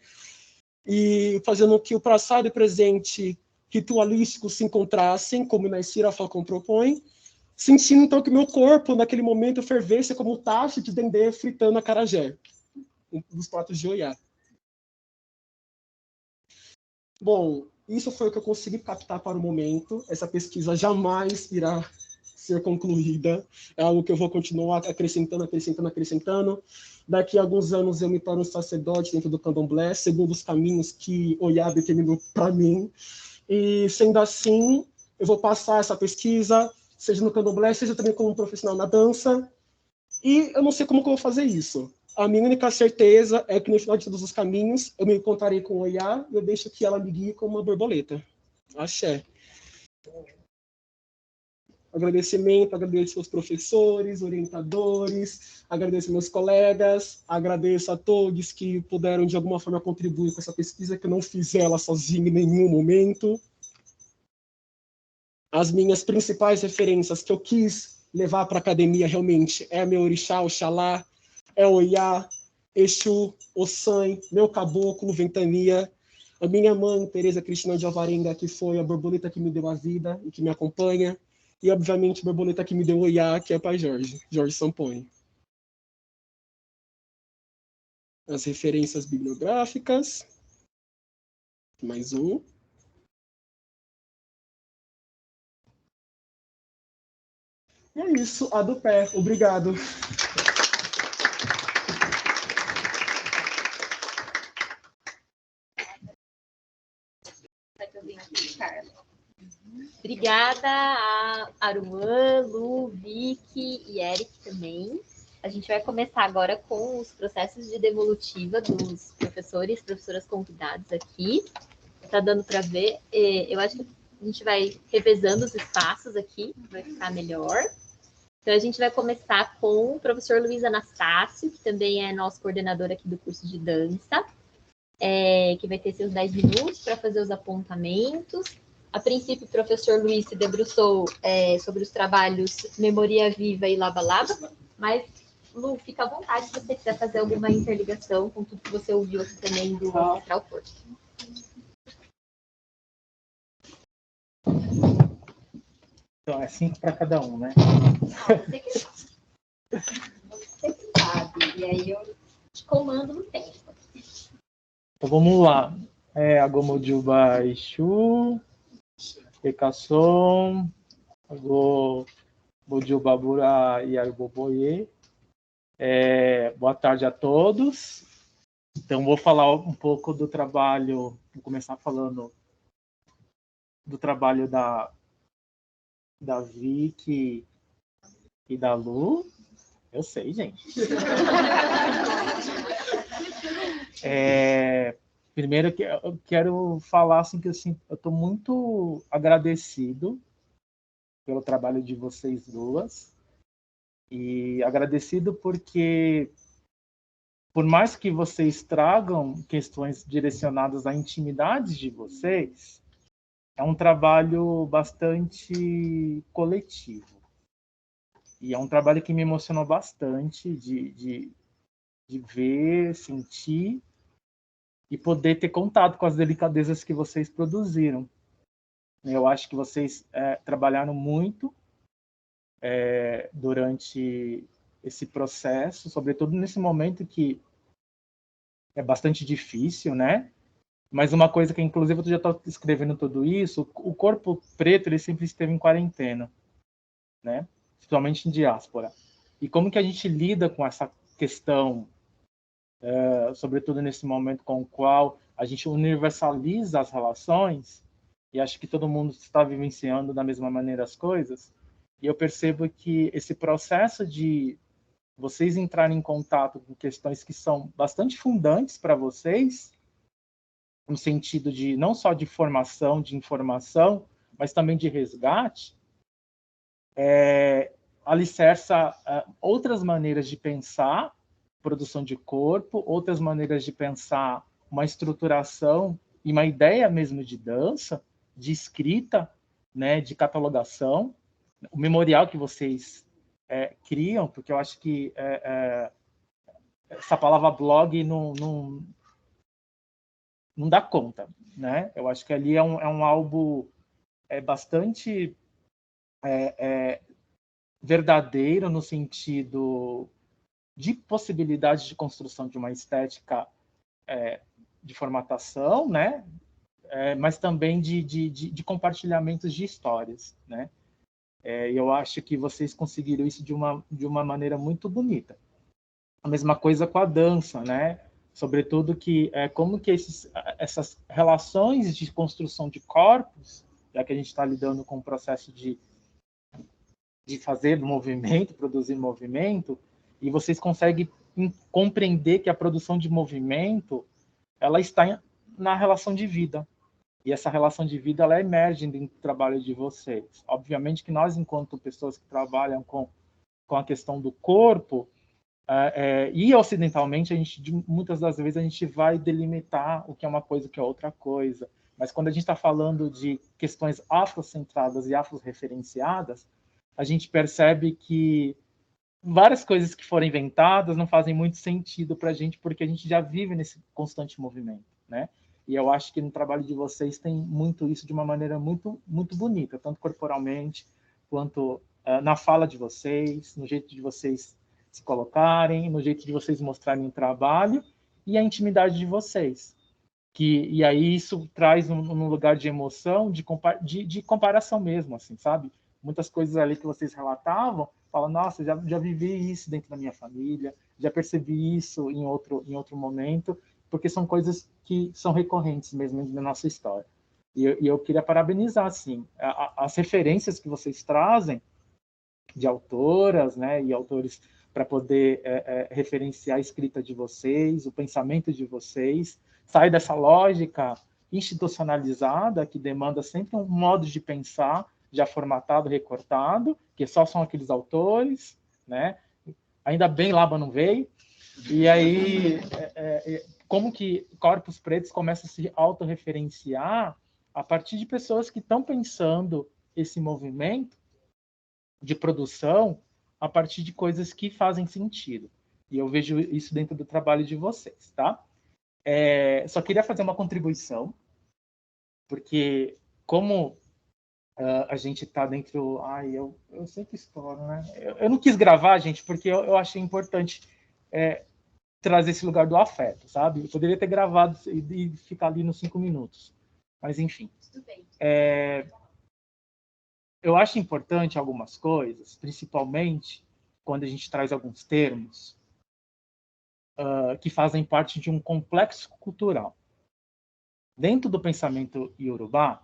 [SPEAKER 7] e fazendo que o passado e presente ritualísticos se encontrassem, como Naysira Falcão propõe, sentindo então que meu corpo, naquele momento, fervesse como o tacho de dendê fritando acarajé, um dos pratos de Oiá. Bom, isso foi o que eu consegui captar para o momento. Essa pesquisa jamais irá ser concluída. É algo que eu vou continuar acrescentando. Daqui a alguns anos eu me torno sacerdote dentro do candomblé, segundo os caminhos que Oiá determinou para mim. E, sendo assim, eu vou passar essa pesquisa, seja no candomblé, seja também como profissional na dança. E eu não sei como que eu vou fazer isso. A minha única certeza é que no final de todos os caminhos eu me encontrarei com o Oiá e eu deixo que ela me guie como uma borboleta. Axé. Agradecimento, agradeço aos professores, orientadores, agradeço meus colegas, agradeço a todos que puderam de alguma forma contribuir com essa pesquisa, que eu não fiz ela sozinho em nenhum momento. As minhas principais referências que eu quis levar para a academia realmente é meu orixá, Oxalá, é Oiá, Exu, Ossan, meu caboclo, Ventania, a minha mãe, Tereza Cristina de Alvarenga, que foi a borboleta que me deu a vida e que me acompanha, e obviamente a borboleta que me deu Oiá, que é o pai Jorge, Jorge Samponi. As referências bibliográficas, mais um. E é isso, a do pé. Obrigado.
[SPEAKER 1] Obrigada a Aruan, Lu, Vicky e Eric também. A gente vai começar agora com os processos de devolutiva dos professores e professoras convidados aqui. Tá dando para ver? Eu acho que a gente vai revezando os espaços aqui, vai ficar melhor. Então, a gente vai começar com o professor Luiz Anastácio, que também é nosso coordenador aqui do curso de dança, que vai ter seus 10 minutos para fazer os apontamentos. A princípio, o professor Luiz se debruçou sobre os trabalhos Memoria Viva e Lava Lava, mas, Lu, fica à vontade se você quiser fazer alguma interligação com tudo que você ouviu aqui também do Ancestral Forte.
[SPEAKER 8] Então, é 5 para cada um, né?
[SPEAKER 1] Você sabe, e aí eu te comando no tempo.
[SPEAKER 8] Então vamos lá. Agomojuba Exu, Ekasson, Agomojuba Bura e Agoboye. Boa tarde a todos. Então vou falar um pouco do trabalho, vou começar falando do trabalho da Vicky e da Lu. Eu sei, gente. Primeiro que eu quero falar assim que assim, eu estou muito agradecido pelo trabalho de vocês duas e agradecido porque por mais que vocês tragam questões direcionadas à intimidade de vocês, é um trabalho bastante coletivo. E é um trabalho que me emocionou bastante de ver, sentir e poder ter contato com as delicadezas que vocês produziram. Eu acho que vocês trabalharam muito durante esse processo, sobretudo nesse momento que é bastante difícil, né? Mas uma coisa que, inclusive, eu já estou escrevendo tudo isso, o Corpo Preto ele sempre esteve em quarentena, né? Principalmente em diáspora. E como que a gente lida com essa questão, sobretudo nesse momento com o qual a gente universaliza as relações, e acho que todo mundo está vivenciando da mesma maneira as coisas, e eu percebo que esse processo de vocês entrarem em contato com questões que são bastante fundantes para vocês, no sentido de não só de formação, de informação, mas também de resgate, alicerça outras maneiras de pensar produção de corpo, outras maneiras de pensar uma estruturação e uma ideia mesmo de dança, de escrita, né, de catalogação, o memorial que vocês criam, porque eu acho que essa palavra blog não dá conta, né? Eu acho que ali é um álbum bastante verdadeiro no sentido de possibilidade de construção de uma estética de formatação, né? Mas também de compartilhamentos de histórias, né? Eu acho que vocês conseguiram isso de uma maneira muito bonita. A mesma coisa com a dança, né? Sobretudo que como que essas relações de construção de corpos, já que a gente está lidando com o processo de fazer movimento, produzir movimento, e vocês conseguem compreender que a produção de movimento ela está na relação de vida. E essa relação de vida ela emerge dentro do trabalho de vocês. Obviamente que nós, enquanto pessoas que trabalham com a questão do corpo, e ocidentalmente, muitas das vezes a gente vai delimitar o que é uma coisa e o que é outra coisa. Mas quando a gente está falando de questões afrocentradas e afro-referenciadas, a gente percebe que várias coisas que foram inventadas não fazem muito sentido para a gente, porque a gente já vive nesse constante movimento, né? E eu acho que no trabalho de vocês tem muito isso de uma maneira muito, muito bonita, tanto corporalmente, quanto na fala de vocês, no jeito de vocês se colocarem, no jeito de vocês mostrarem o trabalho e a intimidade de vocês. E aí isso traz um lugar de emoção, de comparação mesmo, assim, sabe? Muitas coisas ali que vocês relatavam, falam, nossa, já vivi isso dentro da minha família, já percebi isso em outro momento, porque são coisas que são recorrentes mesmo na nossa história. E eu queria parabenizar, assim, as referências que vocês trazem de autoras, né, e autores para poder referenciar a escrita de vocês, o pensamento de vocês, sair dessa lógica institucionalizada que demanda sempre um modo de pensar já formatado, recortado, que só são aqueles autores, né? Ainda bem Laba não veio. E aí, como que corpos pretos começam a se autorreferenciar a partir de pessoas que estão pensando esse movimento de produção a partir de coisas que fazem sentido. E eu vejo isso dentro do trabalho de vocês, tá? Só queria fazer uma contribuição, porque como a gente está dentro... Ai, eu sempre estouro, né? Eu não quis gravar, gente, porque eu achei importante trazer esse lugar do afeto, sabe? Eu poderia ter gravado e ficar ali nos 5 minutos. Mas, enfim.
[SPEAKER 1] Tudo bem.
[SPEAKER 8] Eu acho importante algumas coisas, principalmente quando a gente traz alguns termos que fazem parte de um complexo cultural. Dentro do pensamento iorubá,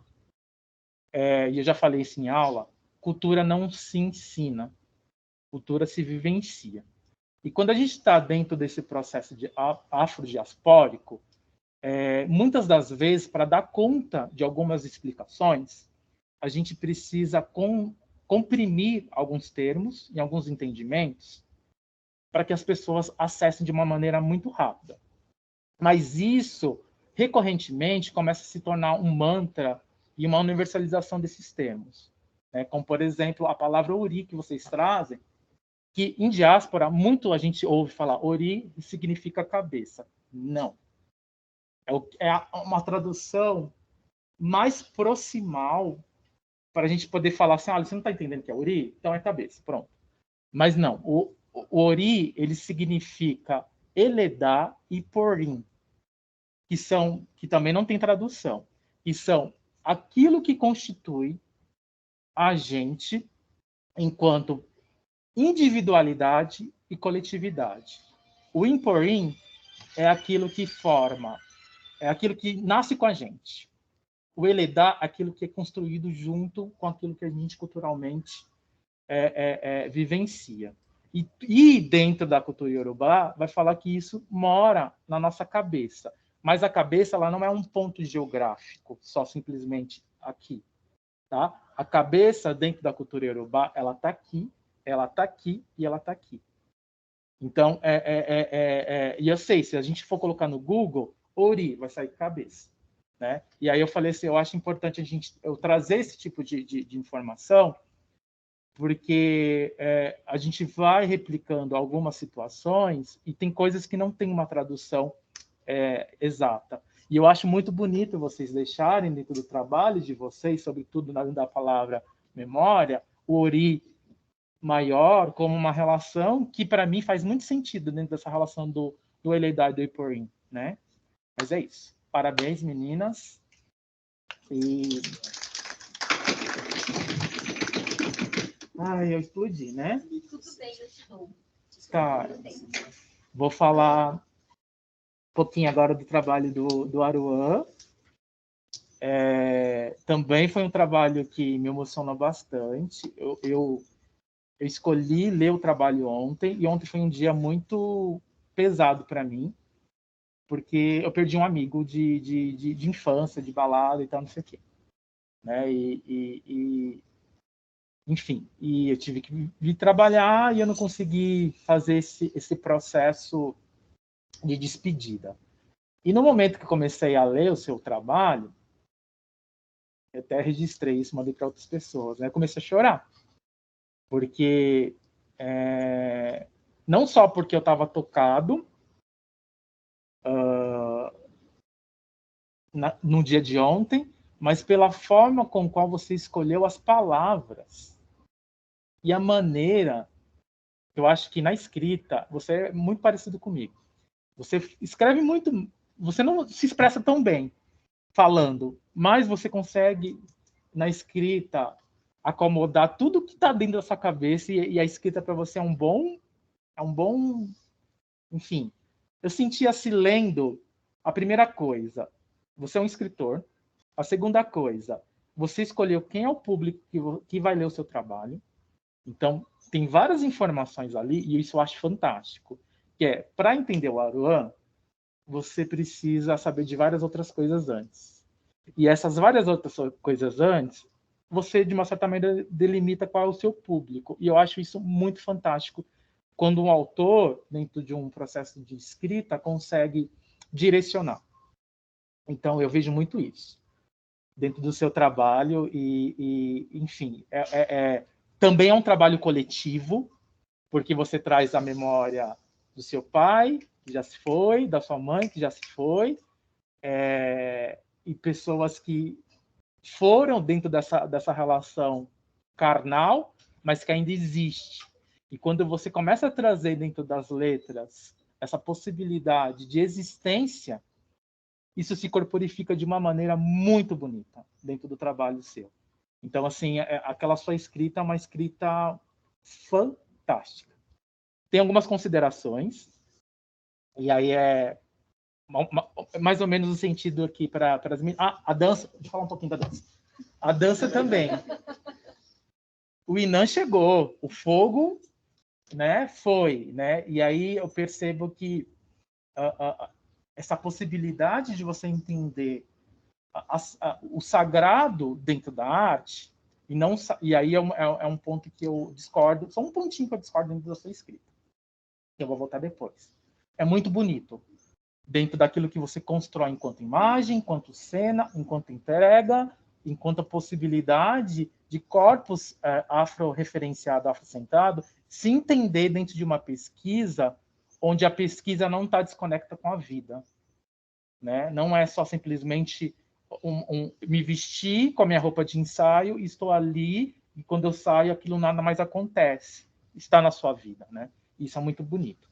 [SPEAKER 8] e eu já falei isso em aula, cultura não se ensina, cultura se vivencia. E quando a gente está dentro desse processo de afrodiaspórico, muitas das vezes, para dar conta de algumas explicações, a gente precisa comprimir alguns termos e alguns entendimentos para que as pessoas acessem de uma maneira muito rápida. Mas isso, recorrentemente, começa a se tornar um mantra e uma universalização desses termos. Como, por exemplo, a palavra Ori que vocês trazem, que em diáspora, muito a gente ouve falar Ori significa cabeça. Não. É uma tradução mais proximal para a gente poder falar assim, você não está entendendo que é Ori? Então é cabeça, pronto. Mas não, o Ori, ele significa Eledá e Porim, que também não tem tradução, que são aquilo que constitui a gente enquanto individualidade e coletividade. O Imporim é aquilo que forma, é aquilo que nasce com a gente. O Eledá é aquilo que é construído junto com aquilo que a gente culturalmente vivencia. E dentro da cultura iorubá, vai falar que isso mora na nossa cabeça. Mas a cabeça ela não é um ponto geográfico, só simplesmente aqui. Tá? A cabeça, dentro da cultura iorubá, ela está aqui, ela está aqui e ela está aqui. Então, e eu sei, se a gente for colocar no Google, Ori, vai sair cabeça. Né? E aí eu falei assim, eu acho importante eu trazer esse tipo de informação, porque a gente vai replicando algumas situações e tem coisas que não tem uma tradução exata. E eu acho muito bonito vocês deixarem dentro do trabalho de vocês, sobretudo da palavra memória, o Ori maior como uma relação que, para mim, faz muito sentido dentro dessa relação do Eledá e do Iporim, né? Mas é isso. Parabéns, meninas. E... Ai, eu explodi, né?
[SPEAKER 1] Tudo bem, eu te dou.
[SPEAKER 8] Tá. Vou falar um pouquinho agora do trabalho do Aruan. Também foi um trabalho que me emocionou bastante. Eu escolhi ler o trabalho ontem, e ontem foi um dia pesado para mim, porque eu perdi um amigo de infância, de balada e tal, não sei o quê. Né? Enfim, e eu tive que vir trabalhar e eu não consegui fazer esse processo de despedida. E no momento que eu comecei a ler o seu trabalho, eu até registrei isso, mandei para outras pessoas, né? Eu comecei a chorar. Porque, não só porque eu estava tocado no dia de ontem, mas pela forma com qual você escolheu as palavras e a maneira. Eu acho que na escrita você é muito parecido comigo. Você escreve muito, você não se expressa tão bem falando, mas você consegue na escrita acomodar tudo que está dentro da sua cabeça, e a escrita para você é um bom, enfim. Eu sentia se lendo a primeira coisa, você é um escritor. A segunda coisa, você escolheu quem é o público que vai ler o seu trabalho. Então, tem várias informações ali, e isso eu acho fantástico. Que para entender o Aruan, você precisa saber de várias outras coisas antes. E essas várias outras coisas antes, você, de uma certa maneira, delimita qual é o seu público. E eu acho isso muito fantástico, quando um autor, dentro de um processo de escrita, consegue direcionar. Então, eu vejo muito isso dentro do seu trabalho. Enfim, também é um trabalho coletivo, porque você traz a memória do seu pai, que já se foi, da sua mãe, que já se foi, e pessoas que foram dentro dessa relação carnal, mas que ainda existe. E quando você começa a trazer dentro das letras essa possibilidade de existência, isso se corporifica de uma maneira muito bonita dentro do trabalho seu. Então, assim, aquela sua escrita é uma escrita fantástica. Tem algumas considerações, e aí mais ou menos o sentido aqui para as meninas. A dança, deixa eu falar um pouquinho da dança. A dança também. O Inan chegou, o fogo, né, foi, né? E aí eu percebo que essa possibilidade de você entender o sagrado dentro da arte, e aí é um ponto que eu discordo, só um pontinho que eu discordo dentro da sua escrita, que eu vou voltar depois. É muito bonito, dentro daquilo que você constrói enquanto imagem, enquanto cena, enquanto entrega, enquanto a possibilidade de corpos afro-referenciado, afrocentrado, se entender dentro de uma pesquisa onde a pesquisa não está desconecta com a vida, né? Não é só simplesmente me vestir com a minha roupa de ensaio e estou ali, e quando eu saio aquilo nada mais acontece. Está na sua vida, né? Isso é muito bonito.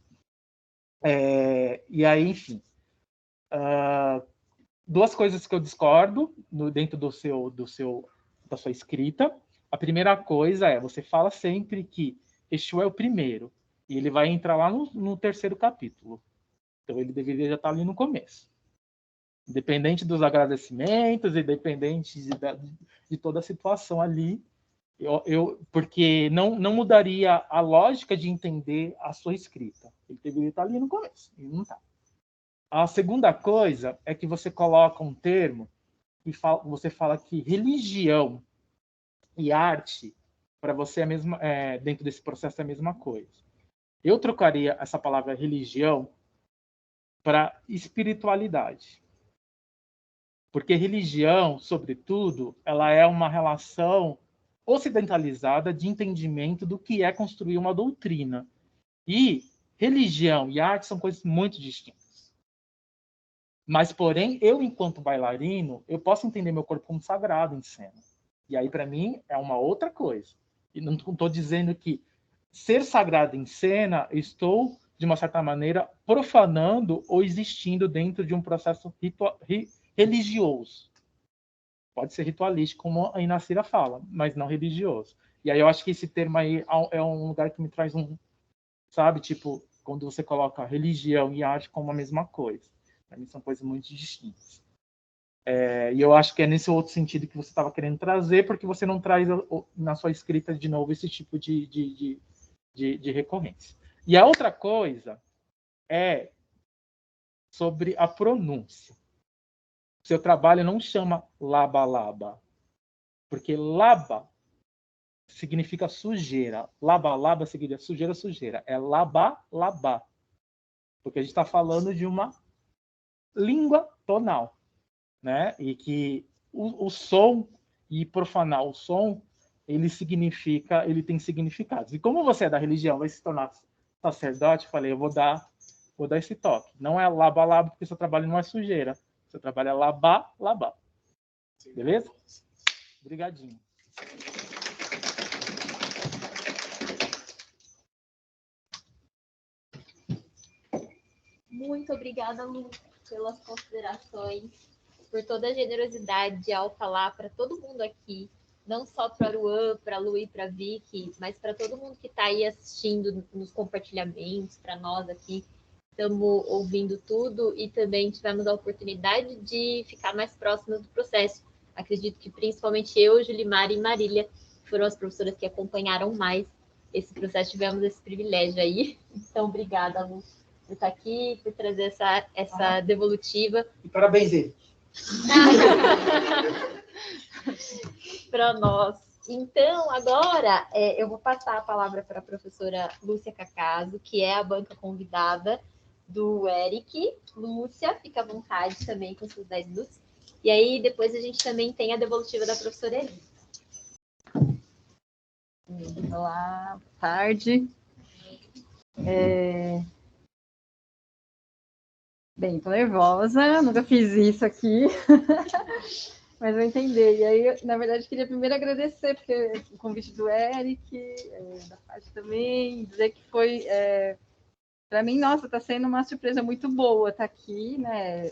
[SPEAKER 8] E aí, enfim, duas coisas que eu discordo dentro da sua escrita. A primeira coisa é, você fala sempre que Exu é o primeiro, e ele vai entrar lá no terceiro capítulo. Então ele deveria já estar ali no começo. Independente dos agradecimentos, independente de toda a situação ali, porque não mudaria a lógica de entender a sua escrita. Ele deveria estar ali no começo, e não está. A segunda coisa é que você coloca um termo e você fala que religião e arte, para você, dentro desse processo, é a mesma coisa. Eu trocaria essa palavra religião para espiritualidade. Porque religião, sobretudo, ela é uma relação ocidentalizada de entendimento do que é construir uma doutrina. E religião e arte são coisas muito distintas. Mas, porém, eu, enquanto bailarino, eu posso entender meu corpo como sagrado em cena. E aí, para mim, é uma outra coisa. E não estou dizendo que ser sagrado em cena, estou, de uma certa maneira, profanando ou existindo dentro de um processo religioso. Pode ser ritualístico, como a Inacira fala, mas não religioso. E aí eu acho que esse termo aí é um lugar que me traz sabe, tipo, quando você coloca religião e arte como a mesma coisa. Para mim são coisas muito distintas. E eu acho que é nesse outro sentido que você estava querendo trazer, porque você não traz na sua escrita de novo esse tipo de recorrência. E a outra coisa é sobre a pronúncia. Seu trabalho não chama laba-laba, porque laba significa sujeira. Laba-laba significa sujeira, sujeira. É laba-laba, porque a gente está falando de uma língua tonal, né? E que o som, e profanar o som, ele tem significados. E como você é da religião, vai se tornar sacerdote, falei, eu vou dar esse toque. Não é laba-laba, porque seu trabalho não é sujeira. Seu trabalho é labar. Beleza? Obrigadinho.
[SPEAKER 1] Muito obrigada, Lu, pelas considerações, por toda a generosidade ao falar para todo mundo aqui, não só para a Luan, para a Lu e para a Vicky, mas para todo mundo que está aí assistindo nos compartilhamentos, para nós aqui. Estamos ouvindo tudo e também tivemos a oportunidade de ficar mais próximas do processo. Acredito que principalmente eu, Julimar e Marília foram as professoras que acompanharam mais esse processo, tivemos esse privilégio aí. Então, obrigada, Lu, por estar aqui, por trazer essa devolutiva.
[SPEAKER 9] E parabéns, ele.
[SPEAKER 1] Para nós. Então, agora, eu vou passar a palavra para a professora Lúcia Cacaso, que é a banca convidada do Eric. Lúcia, fica à vontade também com seus 10 minutos. E aí, depois a gente também tem a devolutiva da professora Eli.
[SPEAKER 10] Olá, boa tarde. Bem, tô nervosa, nunca fiz isso aqui. Mas vou entender. E aí, na verdade, queria primeiro agradecer porque o convite do Eric, da parte também, dizer que foi, para mim, nossa, está sendo uma surpresa muito boa estar aqui, né?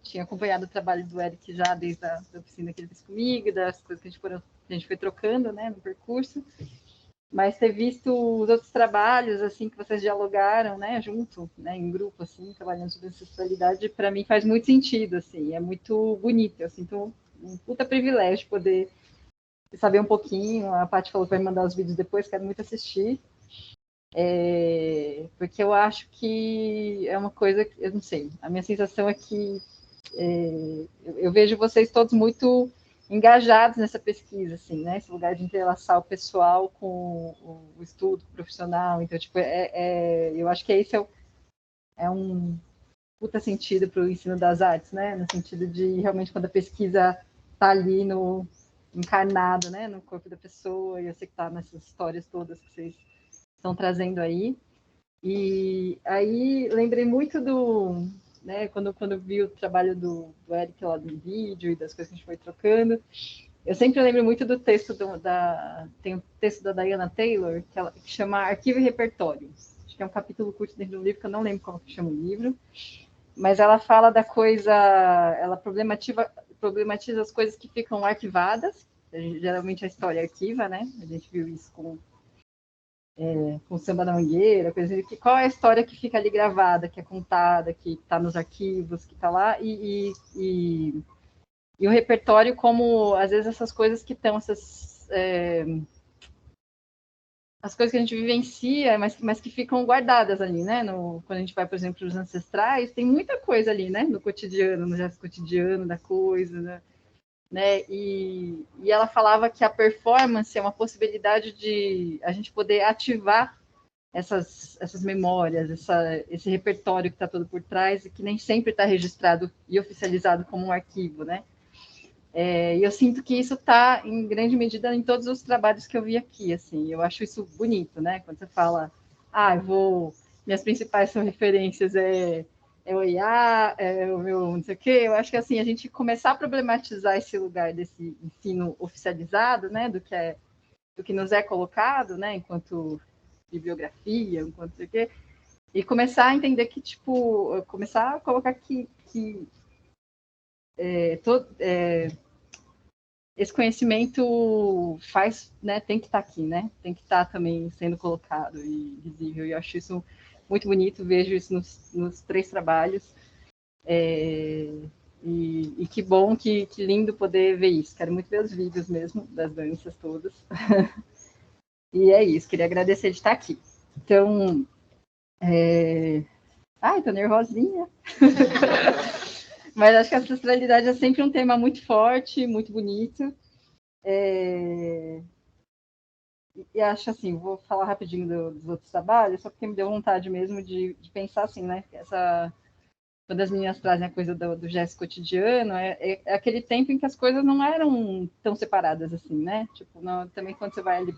[SPEAKER 10] Tinha acompanhado o trabalho do Eric já desde a da oficina que ele fez comigo, das coisas que a gente foi trocando, né, no percurso. Mas ter visto os outros trabalhos, assim, que vocês dialogaram, né, junto, né, em grupo, assim, trabalhando sobre ancestralidade, para mim faz muito sentido, assim, é muito bonito, eu sinto um puta privilégio poder saber um pouquinho, a Paty falou que vai me mandar os vídeos depois, quero muito assistir, porque eu acho que é uma coisa que, eu não sei, a minha sensação é que eu vejo vocês todos muito engajados nessa pesquisa, assim, né? Esse lugar de entrelaçar o pessoal com o estudo profissional. Então, tipo, eu acho que esse é um puta sentido para o ensino das artes, né? No sentido de realmente quando a pesquisa está ali encarnado, né? No corpo da pessoa. E eu sei que está nessas histórias todas que vocês estão trazendo aí. E aí lembrei muito né, quando vi o trabalho do Eric lá no vídeo e das coisas que a gente foi trocando, eu sempre lembro muito do texto tem um texto da Diana Taylor, que chama Arquivo e Repertório. Acho que é um capítulo curto dentro do livro, que eu não lembro como que chama o livro, mas ela fala da coisa, ela problematiza as coisas que ficam arquivadas, geralmente a história arquiva, né? A gente viu isso com o Samba da Mangueira, coisa assim, qual é a história que fica ali gravada, que é contada, que está nos arquivos, que está lá, e o repertório como, às vezes, essas coisas que estão, as coisas que a gente vivencia, mas que ficam guardadas ali, né? Quando a gente vai, por exemplo, para os ancestrais, tem muita coisa ali, né? No cotidiano, no gesto cotidiano da coisa, né? E ela falava que a performance é uma possibilidade de a gente poder ativar essas memórias, esse repertório que está todo por trás e que nem sempre está registrado e oficializado como um arquivo, né? E eu sinto que isso está, em grande medida, em todos os trabalhos que eu vi aqui, assim, eu acho isso bonito, né? Quando você fala, minhas principais são referências o IA, o meu não sei o quê, eu acho que, assim, a gente começar a problematizar esse lugar desse ensino oficializado, né, do que nos é colocado, né, enquanto bibliografia, enquanto não sei o quê, e começar a entender que, tipo, começar a colocar que esse conhecimento né, tem que estar aqui, né? Tem que estar também sendo colocado e visível. E eu acho isso muito bonito, vejo isso nos 3 trabalhos. E que bom, que lindo poder ver isso. Quero muito ver os vídeos mesmo, das danças todas. E é isso, queria agradecer de estar aqui. Então, tô nervosinha. Mas acho que a ancestralidade é sempre um tema muito forte, muito bonito. E acho assim, vou falar rapidinho dos outros trabalhos, só porque me deu vontade mesmo de pensar assim, né? Quando as meninas trazem a coisa do gesto cotidiano, é aquele tempo em que as coisas não eram tão separadas assim, né? Tipo, também quando você vai ali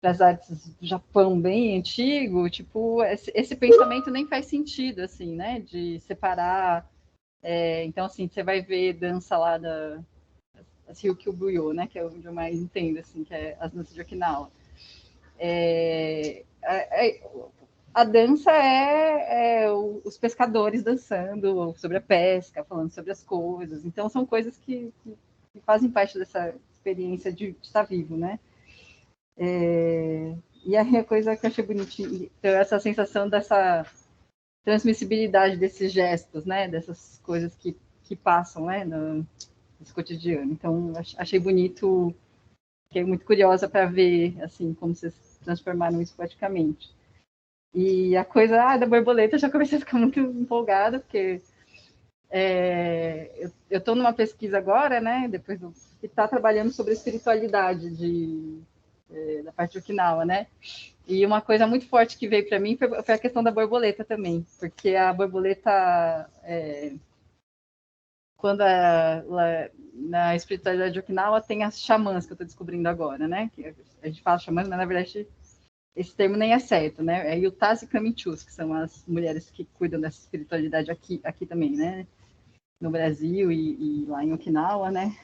[SPEAKER 10] para as artes do Japão bem antigo, tipo, esse pensamento nem faz sentido, assim, né? De separar. Então, assim, você vai ver dança lá das Ryukyu-Buyeo, né? Que é onde eu mais entendo, assim, que é as danças de Okinawa. A dança os pescadores dançando sobre a pesca, falando sobre as coisas. Então, são coisas que fazem parte dessa experiência de estar vivo, né? E aí a coisa que eu achei bonitinha, então, essa sensação dessa transmissibilidade desses gestos, né? Dessas coisas que passam, né? No cotidiano. Então, achei bonito, fiquei muito curiosa para ver, assim, como vocês transformaram isso poeticamente. E a coisa da borboleta, eu já comecei a ficar muito empolgada, porque eu estou numa pesquisa agora, né? Depois que está trabalhando sobre a espiritualidade da parte de Okinawa, né? E uma coisa muito forte que veio para mim foi a questão da borboleta também, porque a borboleta, quando na espiritualidade de Okinawa tem as xamãs, que eu estou descobrindo agora, né? Que a gente fala xamãs, mas na verdade esse termo nem é certo, né? É Yutaz e Kamichus, que são as mulheres que cuidam dessa espiritualidade aqui também, né? no Brasil e lá em Okinawa, né?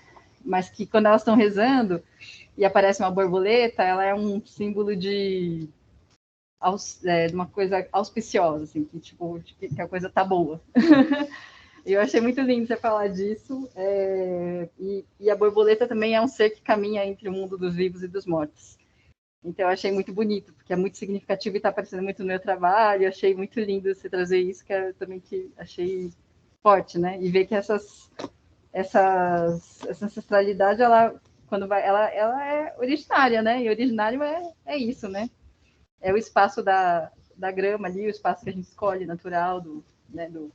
[SPEAKER 10] Mas que quando elas estão rezando e aparece uma borboleta, ela é um símbolo de uma coisa auspiciosa, assim, que tipo que a coisa tá boa. Eu achei muito lindo você falar disso. E a borboleta também é um ser que caminha entre o mundo dos vivos e dos mortos. Então, eu achei muito bonito, porque é muito significativo e está aparecendo muito no meu trabalho. Eu achei muito lindo você trazer isso, que eu também que achei forte, né? E ver que essa ancestralidade, ela, quando vai, ela é originária, né? E originário é isso, né? É o espaço da grama ali, o espaço que a gente escolhe, natural, do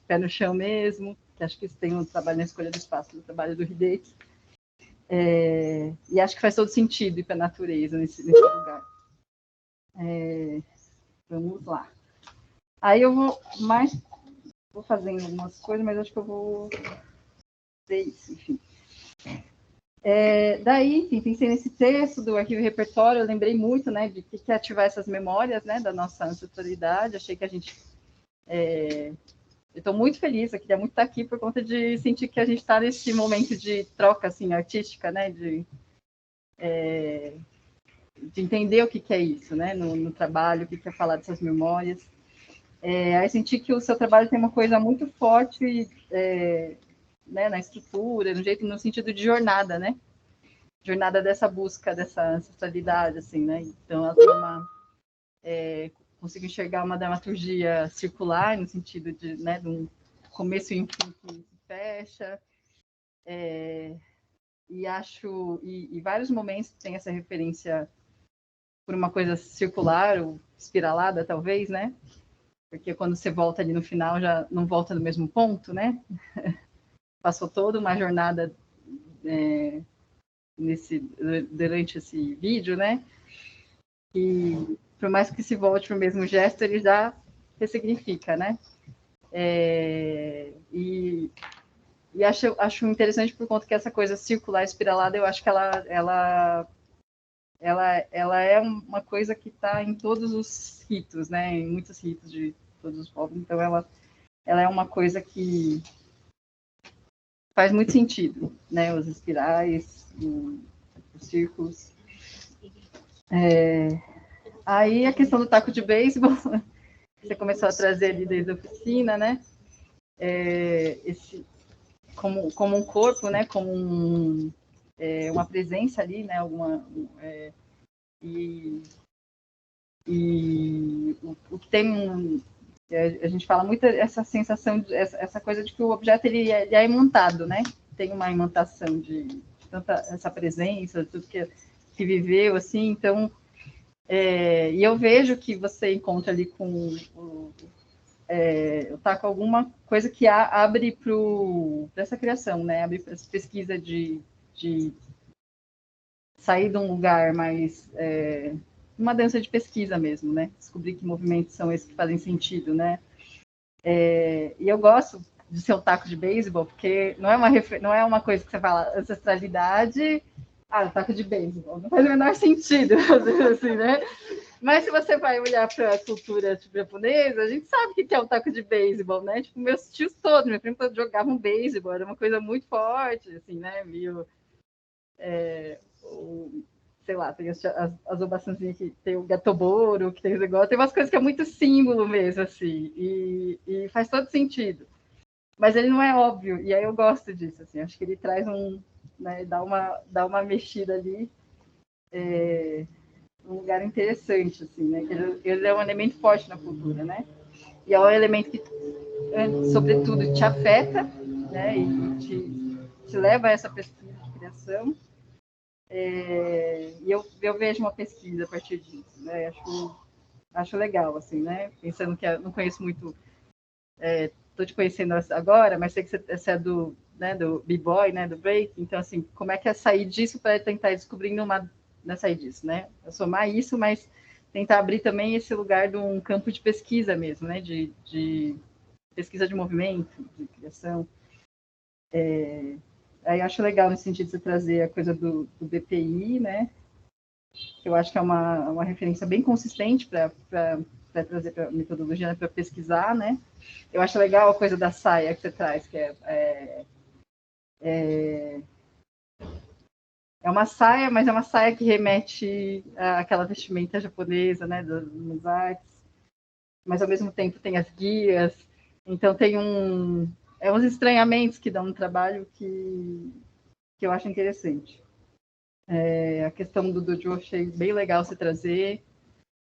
[SPEAKER 10] pé no chão mesmo, que acho que isso tem um trabalho na escolha do espaço, do trabalho do Hideki. E acho que faz todo sentido ir para a natureza nesse lugar. Vamos lá. Aí eu vou fazendo algumas coisas, mas acho que eu vou ver isso, enfim. Daí, enfim, pensei nesse texto do Arquivo e Repertório, eu lembrei muito, né, de que ativar essas memórias, né, da nossa ancestralidade. Achei que a gente... Eu estou muito feliz, eu queria muito estar aqui por conta de sentir que a gente está nesse momento de troca, assim, artística, né, de entender o que é isso, né, no trabalho, o que é falar dessas memórias. Aí senti que o seu trabalho tem uma coisa muito forte, né, na estrutura, no sentido de jornada, né, jornada dessa busca, dessa ancestralidade, assim, né, então ela tem consigo enxergar uma dramaturgia circular, no sentido de, né, de um começo e um fim que se fecha, e acho, e vários momentos tem essa referência por uma coisa circular, ou espiralada, talvez, né, porque quando você volta ali no final, já não volta no mesmo ponto, né, passou toda uma jornada durante esse vídeo, né, e por mais que se volte para o mesmo gesto, ele já ressignifica, né? E acho interessante por conta que essa coisa circular, espiralada, eu acho que ela é uma coisa que está em todos os ritos, né? Em muitos ritos de todos os povos. Então, ela é uma coisa que faz muito sentido, né? Os espirais, os círculos. Aí a questão do taco de beisebol, você começou a trazer ali desde a oficina, né? Como um corpo, né? Como uma presença ali, né? O que tem a gente fala muito essa sensação, essa coisa de que o objeto ele é imantado, né? Tem uma imantação de tanta essa presença, tudo que viveu, assim, então. E eu vejo que você encontra ali com com alguma coisa que abre para essa criação, né? Abre para essa pesquisa de sair de um lugar mais uma dança de pesquisa mesmo, né? Descobrir que movimentos são esses que fazem sentido, né? E eu gosto de ser um taco de beisebol, porque não é uma coisa que você fala ancestralidade. O taco de beisebol não faz o menor sentido, assim, né? Mas se você vai olhar para a cultura tipo, japonesa, a gente sabe o que é o taco de beisebol, né? Tipo, meus tios todos, minha prima jogavam beisebol, era uma coisa muito forte, assim, né? Meio, sei lá, tem as obaçãzinhas que tem o gatoboro, que tem os negócios, tem umas coisas que é muito símbolo mesmo, assim, e faz todo sentido. Mas ele não é óbvio, e aí eu gosto disso, assim, acho que ele traz né, dá uma mexida ali, um lugar interessante, assim, né? Ele é um elemento forte na cultura, né? E é um elemento que, sobretudo, te afeta, né? E te leva a essa pesquisa de criação. E eu vejo uma pesquisa a partir disso, né? Acho legal, assim, né? Pensando que eu não conheço muito, estou te conhecendo agora, mas sei que você é do b-boy, né? Do break. Então, assim, como é que é sair disso para tentar ir descobrindo sair disso, né? Eu somar isso, mas tentar abrir também esse lugar de um campo de pesquisa mesmo, né? De pesquisa de movimento, de criação. Aí acho legal nesse sentido de você trazer a coisa do BPI, né? Que eu acho que é uma referência bem consistente para quiser trazer para metodologia para pesquisar, né? Eu acho legal a coisa da saia que você traz, que é uma saia, mas é uma saia que remete àquela vestimenta japonesa, né, das artes, mas ao mesmo tempo tem as guias, então tem uns estranhamentos que dão no trabalho que eu acho interessante. A questão do dojo eu achei bem legal você trazer,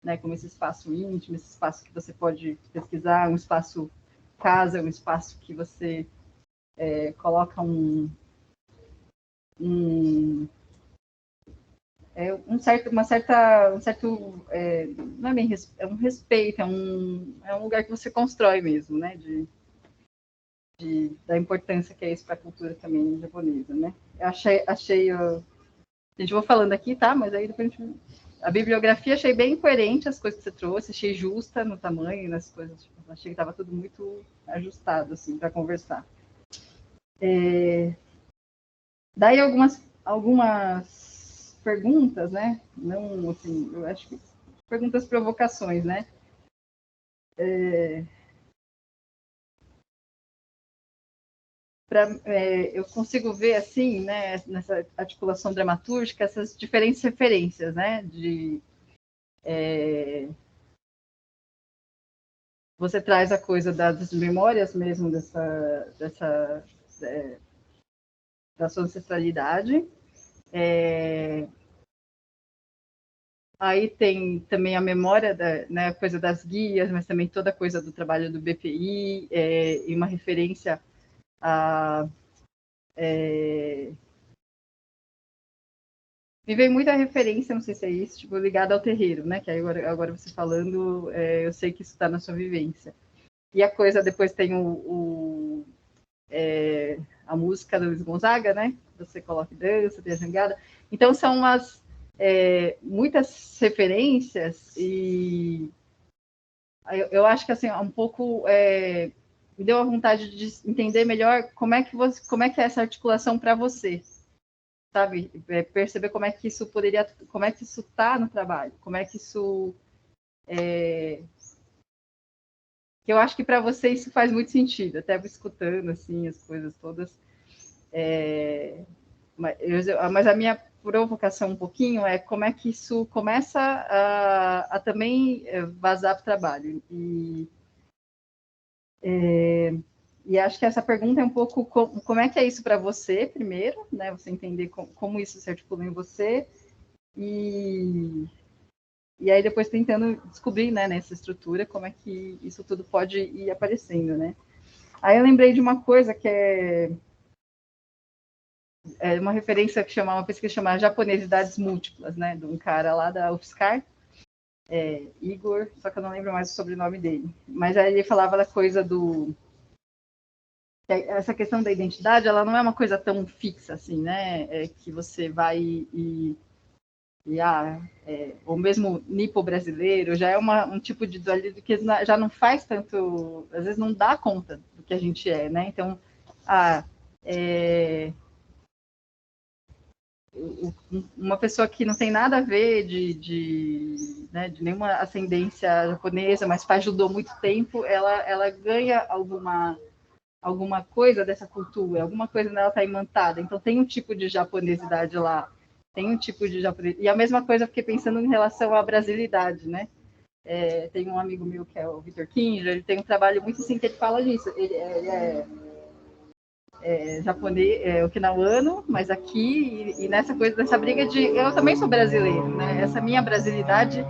[SPEAKER 10] né, como esse espaço íntimo, esse espaço que você pode pesquisar, um espaço casa, um espaço que você coloca um certo, não é bem, é um respeito, é um lugar que você constrói mesmo, né, da importância que é isso para a cultura também japonesa, né. Eu achei a gente vou falando aqui, tá, mas aí depois a bibliografia achei bem coerente as coisas que você trouxe, achei justa no tamanho, nas coisas, tipo, achei que estava tudo muito ajustado, assim, para conversar. Daí algumas perguntas, né? Não, assim, eu acho que perguntas provocações, né? Eu consigo ver, assim, né, nessa articulação dramatúrgica, essas diferentes referências, né? Você traz a coisa das memórias mesmo da sua ancestralidade. Aí tem também a memória né, a coisa das guias, mas também toda a coisa do trabalho do BPI, e uma referência a... Me veio muita referência, não sei se é isso, tipo, ligada ao terreiro, né? Que aí agora você falando, eu sei que isso está na sua vivência. E a coisa, depois tem a música do Luiz Gonzaga, né? Você coloca dança, tem a jangada. Então, são muitas referências e eu acho que, assim, um pouco me deu a vontade de entender melhor como é que é essa articulação para você, sabe? Perceber como é que isso está no trabalho, como é que isso... que eu acho que para você isso faz muito sentido, até escutando, assim, as coisas todas. Mas a minha provocação um pouquinho é como é que isso começa a também vazar para o trabalho. E acho que essa pergunta é um pouco como é que é isso para você, primeiro, né? Você entender como isso se articula em você, e aí depois tentando descobrir, né, nessa estrutura, como é que isso tudo pode ir aparecendo, né? Aí eu lembrei de uma coisa que é uma referência que uma pesquisa chamada Japonesidades Múltiplas, né, de um cara lá da UFSCar, Igor, só que eu não lembro mais o sobrenome dele. Mas aí ele falava da coisa essa questão da identidade, ela não é uma coisa tão fixa assim, né? Que você vai ou mesmo nipo-brasileiro, já é um tipo de dualismo que já não faz tanto, às vezes não dá conta do que a gente é, né? Então, uma pessoa que não tem nada a ver de nenhuma ascendência japonesa, mas faz judô há muito tempo, ela ganha alguma coisa dessa cultura, alguma coisa nela está imantada. Então tem um tipo de japonesidade lá, tem um tipo de japonês. E a mesma coisa eu fiquei pensando em relação à brasilidade, né? Tem um amigo meu que é o Vitor Kinja, ele tem um trabalho muito assim que ele fala disso. Ele é japonês, okinawano, mas aqui, e nessa coisa dessa briga eu também sou brasileiro, né? Essa minha brasilidade,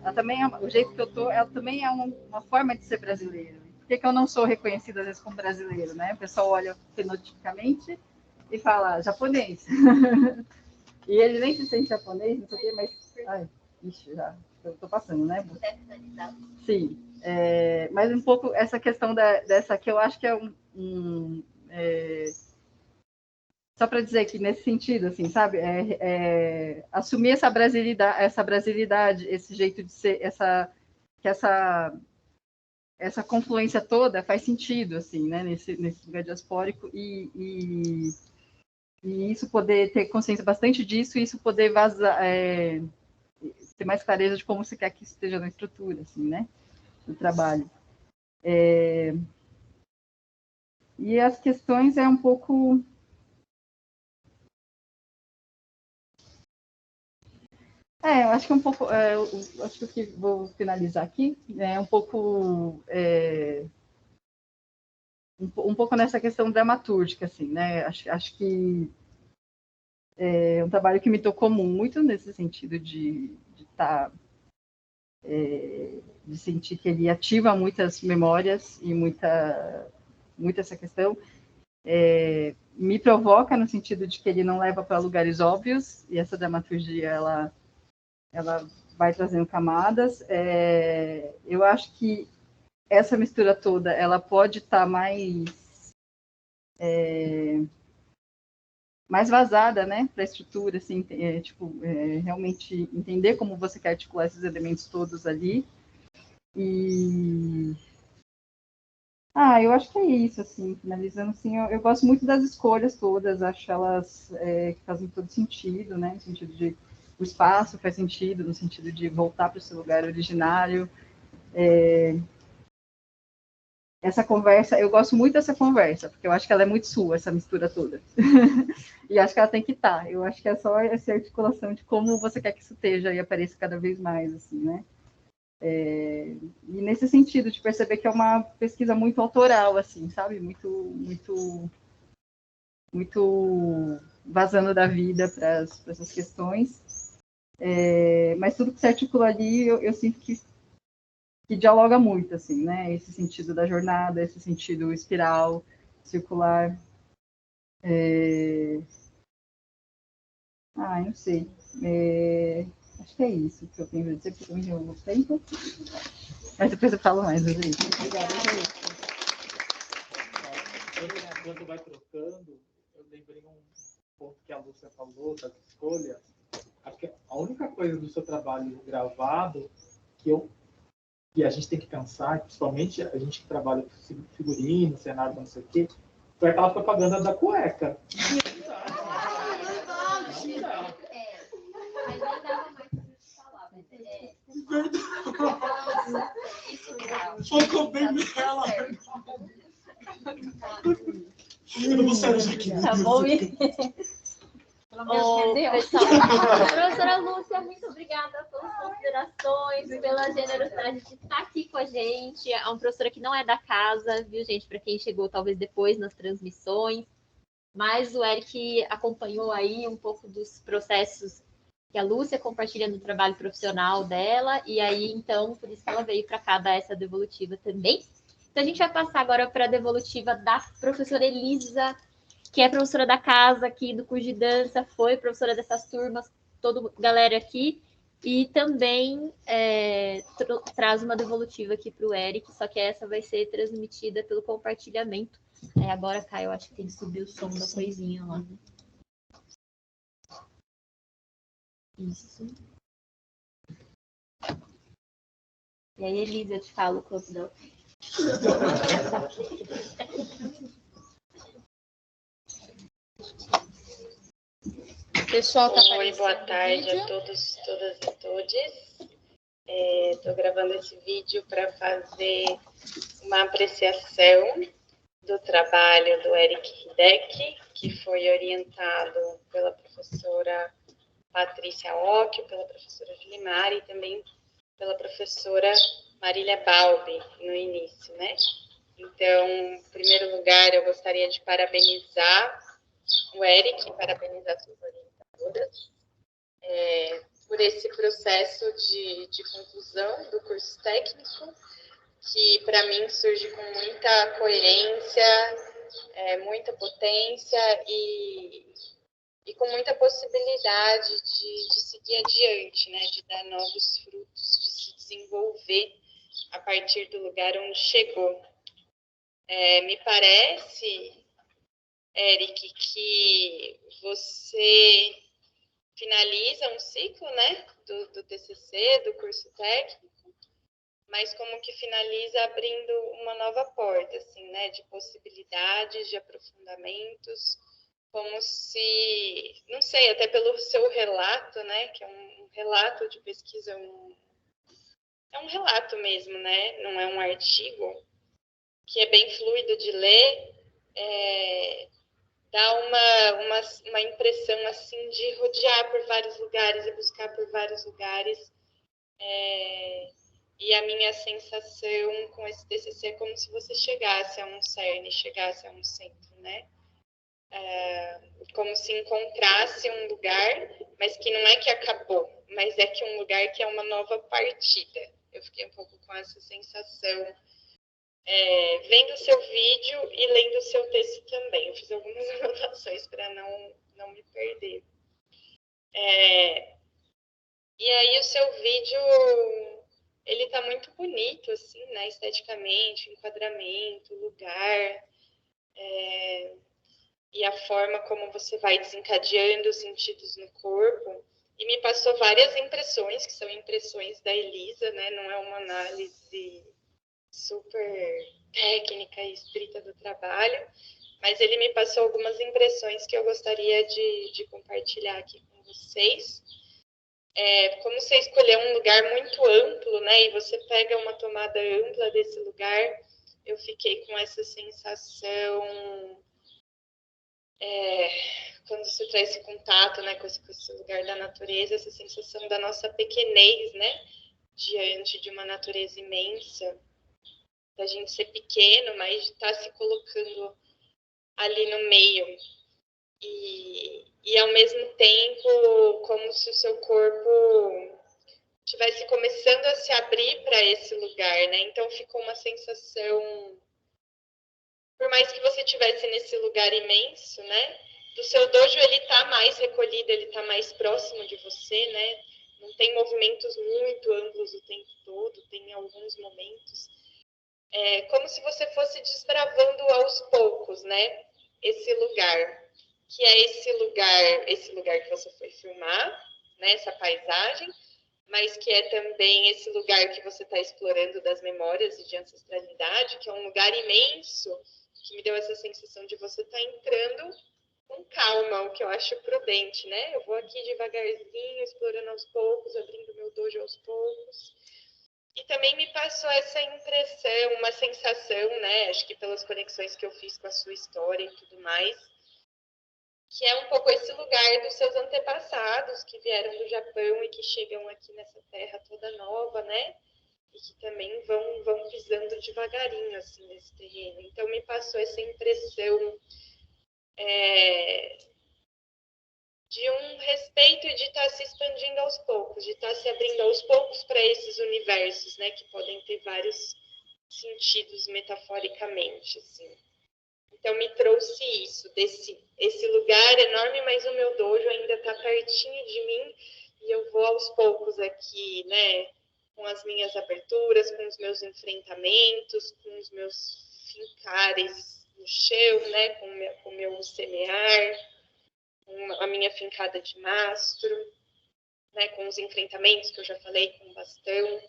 [SPEAKER 10] ela também o jeito que eu tô, ela também é uma forma de ser brasileiro. Por que eu não sou reconhecida às vezes como brasileiro, né? O pessoal olha fenotipicamente e fala japonês. E ele nem se sente japonês, não sei o quê, mas já estou passando, né? Sim. Mas um pouco essa questão dessa que eu acho que é só para dizer que nesse sentido, assim, sabe, assumir essa brasilidade, esse jeito de ser, essa confluência toda faz sentido, assim, né, nesse lugar diaspórico, e isso poder ter consciência bastante disso, e isso poder vazar, ter mais clareza de como você quer que isso esteja na estrutura, assim, né, do trabalho. E as questões é um pouco... eu acho que é um pouco... acho que vou finalizar aqui, um pouco... um pouco nessa questão dramatúrgica, assim, né? Acho que é um trabalho que me tocou muito nesse sentido de sentir que ele ativa muitas memórias e muito essa questão. Me provoca no sentido de que ele não leva para lugares óbvios, e essa dramaturgia, ela vai trazendo camadas. Eu acho que essa mistura toda, ela pode estar mais vazada, né, para a estrutura, assim, realmente entender como você quer articular esses elementos todos ali. E eu acho que é isso, assim, finalizando, assim, eu gosto muito das escolhas todas, acho elas que fazem todo sentido, né, no sentido de o espaço faz sentido, no sentido de voltar para o seu lugar originário. Essa conversa, eu gosto muito dessa conversa, porque eu acho que ela é muito sua, essa mistura toda. E acho que ela tem que estar. Eu acho que é só essa articulação de como você quer que isso esteja e apareça cada vez mais, assim, né? E nesse sentido, de perceber que é uma pesquisa muito autoral, assim, sabe? Muito vazando da vida para essas questões. Mas tudo que se articula ali, eu sinto que dialoga muito, assim, né? Esse sentido da jornada, esse sentido espiral, circular. Não sei. Acho que é isso que eu tenho a dizer, porque eu me deu um tempo. Mas depois eu falo mais, Rodrigo. Obrigada, gente.
[SPEAKER 8] Quando vai trocando, eu lembrei um ponto que a Lúcia falou, das escolhas. A única coisa do seu trabalho gravado que a gente tem que pensar, principalmente a gente que trabalha com figurino, cenário, não sei o quê, foi aquela propaganda da cueca.
[SPEAKER 7] Focou bem nela. Eu não vou sair daqui.
[SPEAKER 1] Tá bom, Professora Lúcia, muito obrigada pelas considerações, pela generosidade de estar aqui com a gente. É uma professora que não é da casa, viu, gente? Para quem chegou talvez depois nas transmissões. Mas o Eric acompanhou aí um pouco dos processos que a Lúcia compartilha no trabalho profissional dela. E aí, então, por isso que ela veio para cá dar essa devolutiva também. Então, a gente vai passar agora para a devolutiva da professora Elisa, que é professora da casa aqui do curso de dança, foi professora dessas turmas, toda galera aqui, e também traz uma devolutiva aqui para o Eric, só que essa vai ser transmitida pelo compartilhamento. Agora, Caio, eu acho que tem que subir o som da coisinha lá. Isso. E aí, Elisa, eu te falo quanto deu.
[SPEAKER 2] Pessoal, tá
[SPEAKER 9] Oi, boa tarde a todos, todas e todes. Estou gravando esse vídeo para fazer uma apreciação do trabalho do Eric Hideck, que foi orientado pela professora Patrícia Occhio, pela professora Julimar e também pela professora Marília Balbi no início, né? Então, em primeiro lugar, eu gostaria de parabenizar o Eric, parabenizar suas orientadoras, por esse processo de conclusão do curso técnico, que para mim surge com muita coerência, muita potência e com muita possibilidade de seguir adiante, né, de dar novos frutos, de se desenvolver a partir do lugar onde chegou. Me parece, Eric, que você finaliza um ciclo, né, do TCC, do curso técnico, mas como que finaliza abrindo uma nova porta, assim, né, de possibilidades, de aprofundamentos, como se, não sei, até pelo seu relato, né, que é um relato de pesquisa, é um relato mesmo, né, não é um artigo, que é bem fluido de ler, dá uma impressão, assim, de rodear por vários lugares e buscar por vários lugares, e a minha sensação com esse TCC é como se você chegasse a um cerne, chegasse a um centro, né? Como se encontrasse um lugar, mas que não é que acabou, mas é que um lugar que é uma nova partida. Eu fiquei um pouco com essa sensação, vendo o seu vídeo e lendo o seu texto também. Eu fiz algumas anotações para não me perder. E aí o seu vídeo, ele tá muito bonito, assim, né? Esteticamente, enquadramento, lugar, e a forma como você vai desencadeando os sentidos no corpo. E me passou várias impressões, que são impressões da Elisa, né? Não é uma análise super técnica e estrita do trabalho, mas ele me passou algumas impressões que eu gostaria de compartilhar aqui com vocês. Como você escolheu um lugar muito amplo, né, e você pega uma tomada ampla desse lugar, eu fiquei com essa sensação, quando você traz esse contato, né, com esse lugar da natureza, essa sensação da nossa pequenez, né, diante de uma natureza imensa, da gente ser pequeno, mas de estar se colocando ali no meio. E ao mesmo tempo, como se o seu corpo estivesse começando a se abrir para esse lugar, né? Então ficou uma sensação, por mais que você estivesse nesse lugar imenso, né? Do seu dojo, ele tá mais recolhido, ele tá mais próximo de você, né? Não tem movimentos muito amplos o tempo todo, tem alguns momentos. Como se você fosse desbravando aos poucos, né? Esse lugar, que é esse lugar que você foi filmar, né? Essa paisagem, mas que é também esse lugar que você está explorando das memórias e de ancestralidade, que é um lugar imenso, que me deu essa sensação de você estar entrando com calma, o que eu acho prudente, né? Eu vou aqui devagarzinho, explorando aos poucos, abrindo meu dojo aos poucos. E também me passou essa impressão, uma sensação, né? Acho que pelas conexões que eu fiz com a sua história e tudo mais, que é um pouco esse lugar dos seus antepassados que vieram do Japão e que chegam aqui nessa terra toda nova, né? E que também vão pisando devagarinho, assim, nesse terreno. Então, me passou essa impressão de um respeito e de estar se expandindo aos poucos, de estar se abrindo aos poucos para esses universos, né? Que podem ter vários sentidos metaforicamente, assim. Então, me trouxe isso, esse lugar enorme, mas o meu dojo ainda está pertinho de mim e eu vou aos poucos aqui, né? Com as minhas aberturas, com os meus enfrentamentos, com os meus fincares no chão, né? Com o meu semear, com a minha fincada de mastro, né? Com os enfrentamentos que eu já falei, com o bastão.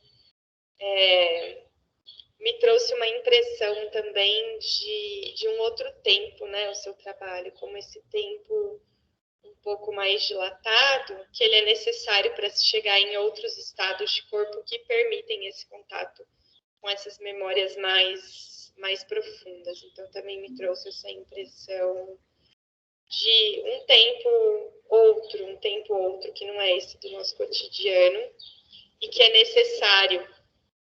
[SPEAKER 9] Me trouxe uma impressão também de um outro tempo, né, o seu trabalho, como esse tempo um pouco mais dilatado, que ele é necessário para se chegar em outros estados de corpo que permitem esse contato com essas memórias mais profundas. Então, também me trouxe essa impressão de um tempo outro, que não é esse do nosso cotidiano, e que é necessário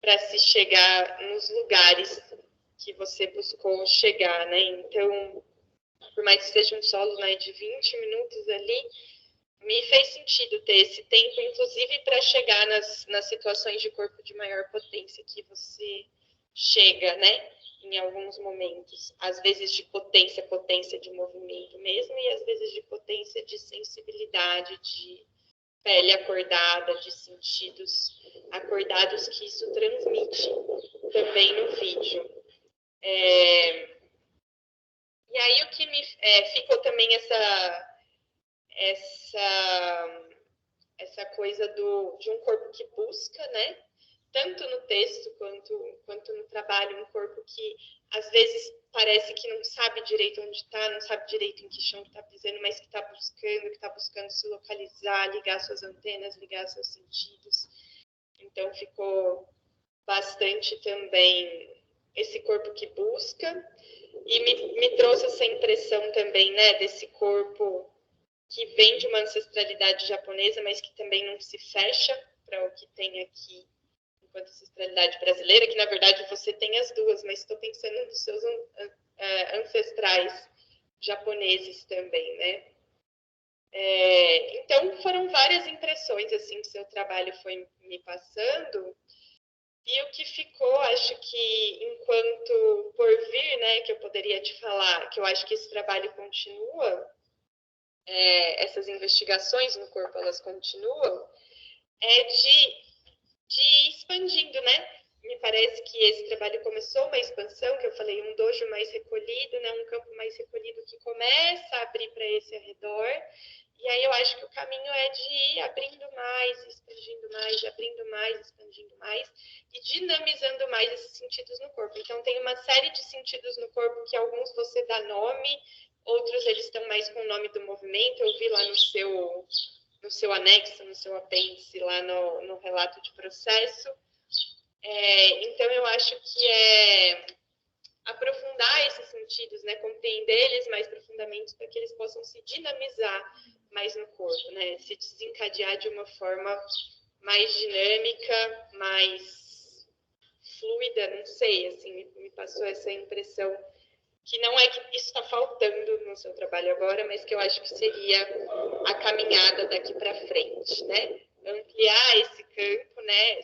[SPEAKER 9] para se chegar nos lugares que você buscou chegar, né? Então, por mais que seja um solo, né, de 20 minutos ali, me fez sentido ter esse tempo, inclusive para chegar nas situações de corpo de maior potência que você chega, né? Em alguns momentos. Às vezes de potência de movimento mesmo, e às vezes de potência de sensibilidade, de pele acordada, de sentidos acordados, que isso transmite também no vídeo. E aí o que me ficou também essa coisa de um corpo que busca, né? tanto no texto quanto no trabalho, um corpo que às vezes parece que não sabe direito onde está, não sabe direito em que chão está pisando, mas que está buscando se localizar, ligar suas antenas, ligar seus sentidos. Então ficou bastante também esse corpo que busca, e me trouxe essa impressão também, né, desse corpo que vem de uma ancestralidade japonesa, mas que também não se fecha para o que tem aqui enquanto ancestralidade brasileira, que na verdade você tem as duas, mas estou pensando nos seus ancestrais japoneses também, né? Então foram várias impressões assim que seu trabalho foi me passando, e o que ficou, acho que enquanto por vir, né, que eu poderia te falar, que eu acho que esse trabalho continua, essas investigações no corpo, elas continuam, de ir expandindo, né? Me parece que esse trabalho começou uma expansão, que eu falei, um dojo mais recolhido, né? Um campo mais recolhido que começa a abrir para esse arredor. E aí eu acho que o caminho é de ir abrindo mais, expandindo mais, abrindo mais, expandindo mais e dinamizando mais esses sentidos no corpo. Então tem uma série de sentidos no corpo que alguns você dá nome, outros eles estão mais com o nome do movimento. Eu vi lá no seu anexo, no seu apêndice, lá no relato de processo. Então, eu acho que é aprofundar esses sentidos, né? Compreender eles mais profundamente para que eles possam se dinamizar mais no corpo, né? Se desencadear de uma forma mais dinâmica, mais fluida, não sei, assim, me passou essa impressão que não é que isso está faltando no seu trabalho agora, mas que eu acho que seria a caminhada daqui para frente, né? Ampliar esse campo, né?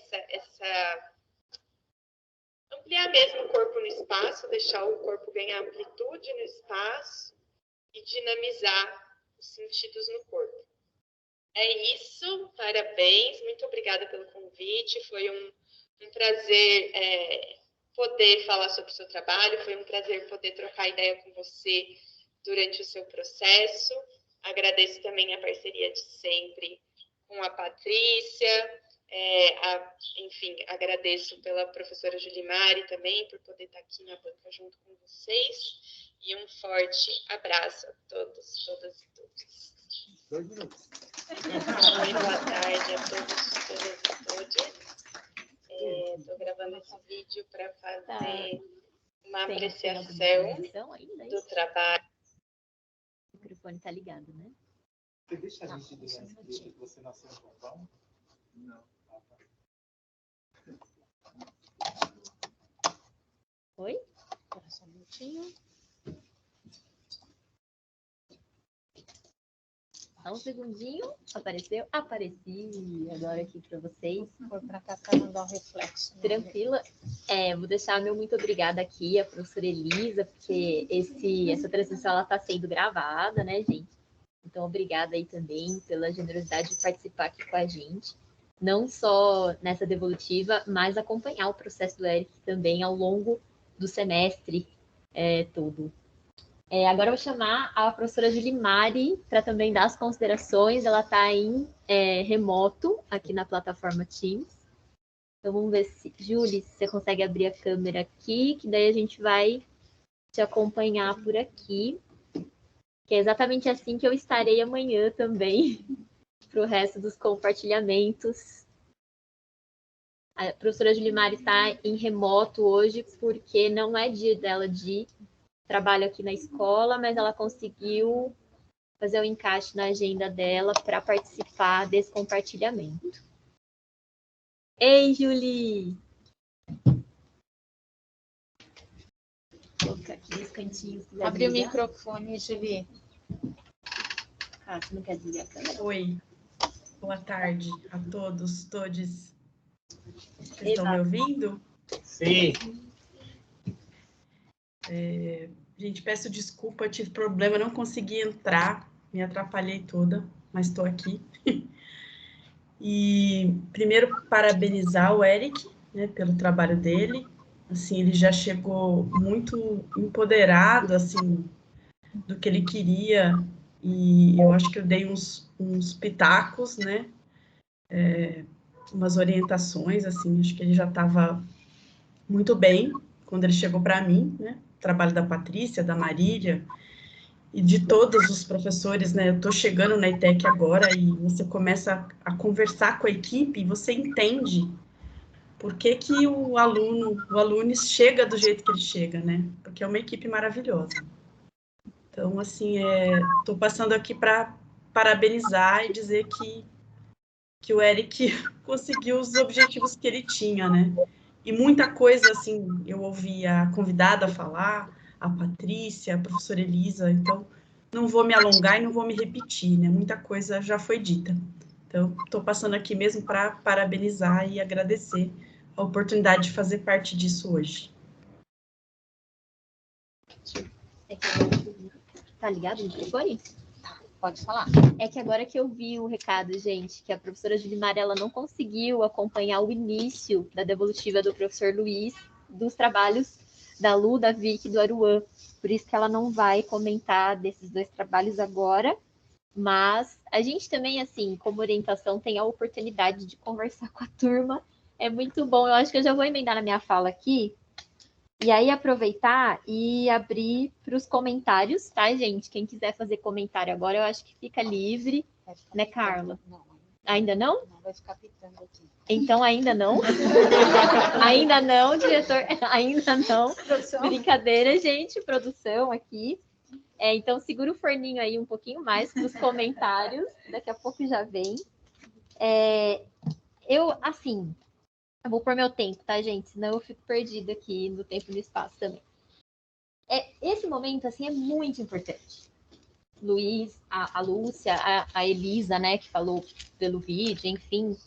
[SPEAKER 9] Ampliar mesmo o corpo no espaço, deixar o corpo ganhar amplitude no espaço e dinamizar os sentidos no corpo. É isso, parabéns, muito obrigada pelo convite, foi um prazer poder falar sobre o seu trabalho, foi um prazer poder trocar ideia com você durante o seu processo. Agradeço também a parceria de sempre com a Patrícia, enfim, agradeço pela professora Julimari também, por poder estar aqui na banca junto com vocês, e um forte abraço a todos, todas e todos.
[SPEAKER 3] 2 minutos.
[SPEAKER 9] Muito boa tarde a todos, todas e todos. Estou gravando esse vídeo para fazer uma apreciação do trabalho.
[SPEAKER 1] O microfone está ligado, né?
[SPEAKER 8] Você deixa a gente dizer que você nasceu no Japão?
[SPEAKER 3] Não.
[SPEAKER 1] Oi?
[SPEAKER 2] Espera só um minutinho.
[SPEAKER 1] Só um segundinho. Apareceu? Apareci agora aqui para vocês.
[SPEAKER 2] Vou para cá para não dar um reflexo.
[SPEAKER 1] Tranquila. Vou deixar meu muito obrigada aqui à professora Elisa, porque essa transmissão está sendo gravada, né, gente? Então, obrigada aí também pela generosidade de participar aqui com a gente. Não só nessa devolutiva, mas acompanhar o processo do Eric também ao longo do semestre todo. Agora eu vou chamar a professora Julimari para também dar as considerações. Ela está em remoto aqui na plataforma Teams. Então vamos ver se, Júlia, se você consegue abrir a câmera aqui, que daí a gente vai te acompanhar por aqui. Que é exatamente assim que eu estarei amanhã também, para o resto dos compartilhamentos. A professora Julimari está em remoto hoje, porque não é dia dela de trabalho aqui na escola, mas ela conseguiu fazer o encaixe na agenda dela para participar desse compartilhamento. Ei, Julie! Vou colocar aqui nos cantinhos.
[SPEAKER 2] Abre o microfone, Julie.
[SPEAKER 1] Você não quer desligar a câmera?
[SPEAKER 11] Oi, boa tarde a todos, todes. Vocês estão me ouvindo?
[SPEAKER 8] Sim.
[SPEAKER 11] Gente, peço desculpa, tive problema, não consegui entrar, me atrapalhei toda, mas estou aqui. E primeiro parabenizar o Eric, né, pelo trabalho dele. Assim, ele já chegou muito empoderado, assim, do que ele queria, e eu acho que eu dei uns pitacos, né, umas orientações, assim, acho que ele já estava muito bem quando ele chegou para mim, né? O trabalho da Patrícia, da Marília e de todos os professores, né? Eu estou chegando na ETEC agora e você começa a conversar com a equipe e você entende por que que o aluno chega do jeito que ele chega, né? Porque é uma equipe maravilhosa. Então, assim, estou passando aqui para parabenizar e dizer que o Eric conseguiu os objetivos que ele tinha, né? E muita coisa, assim, eu ouvi a convidada falar, a Patrícia, a professora Elisa, então não vou me alongar e não vou me repetir, né? Muita coisa já foi dita. Então, estou passando aqui mesmo para parabenizar e agradecer a oportunidade de fazer parte disso hoje.
[SPEAKER 1] Tá ligado no microfone?
[SPEAKER 2] Pode falar.
[SPEAKER 1] É que agora que eu vi o recado, gente, que a professora Julimar, ela não conseguiu acompanhar o início da devolutiva do professor Luiz, dos trabalhos da Lu, da Vicky e do Aruan. Por isso que ela não vai comentar desses 2 trabalhos agora. Mas a gente também, assim, como orientação, tem a oportunidade de conversar com a turma. É muito bom. Eu acho que eu já vou emendar na minha fala aqui. E aí aproveitar e abrir para os comentários, tá, gente? Quem quiser fazer comentário agora, eu acho que fica livre, né, Carla?
[SPEAKER 2] Não,
[SPEAKER 1] Ainda não?
[SPEAKER 2] não vai ficar pitando aqui.
[SPEAKER 1] Então ainda não? Ainda não, diretor? Ainda não. Brincadeira, gente, produção aqui. Então segura o forninho aí um pouquinho mais para os comentários. Daqui a pouco já vem. Eu vou pôr meu tempo, tá, gente? Senão eu fico perdida aqui no tempo e no espaço também. Esse momento, assim, é muito importante. Luiz, a Lúcia, a Elisa, né, que falou pelo vídeo, enfim.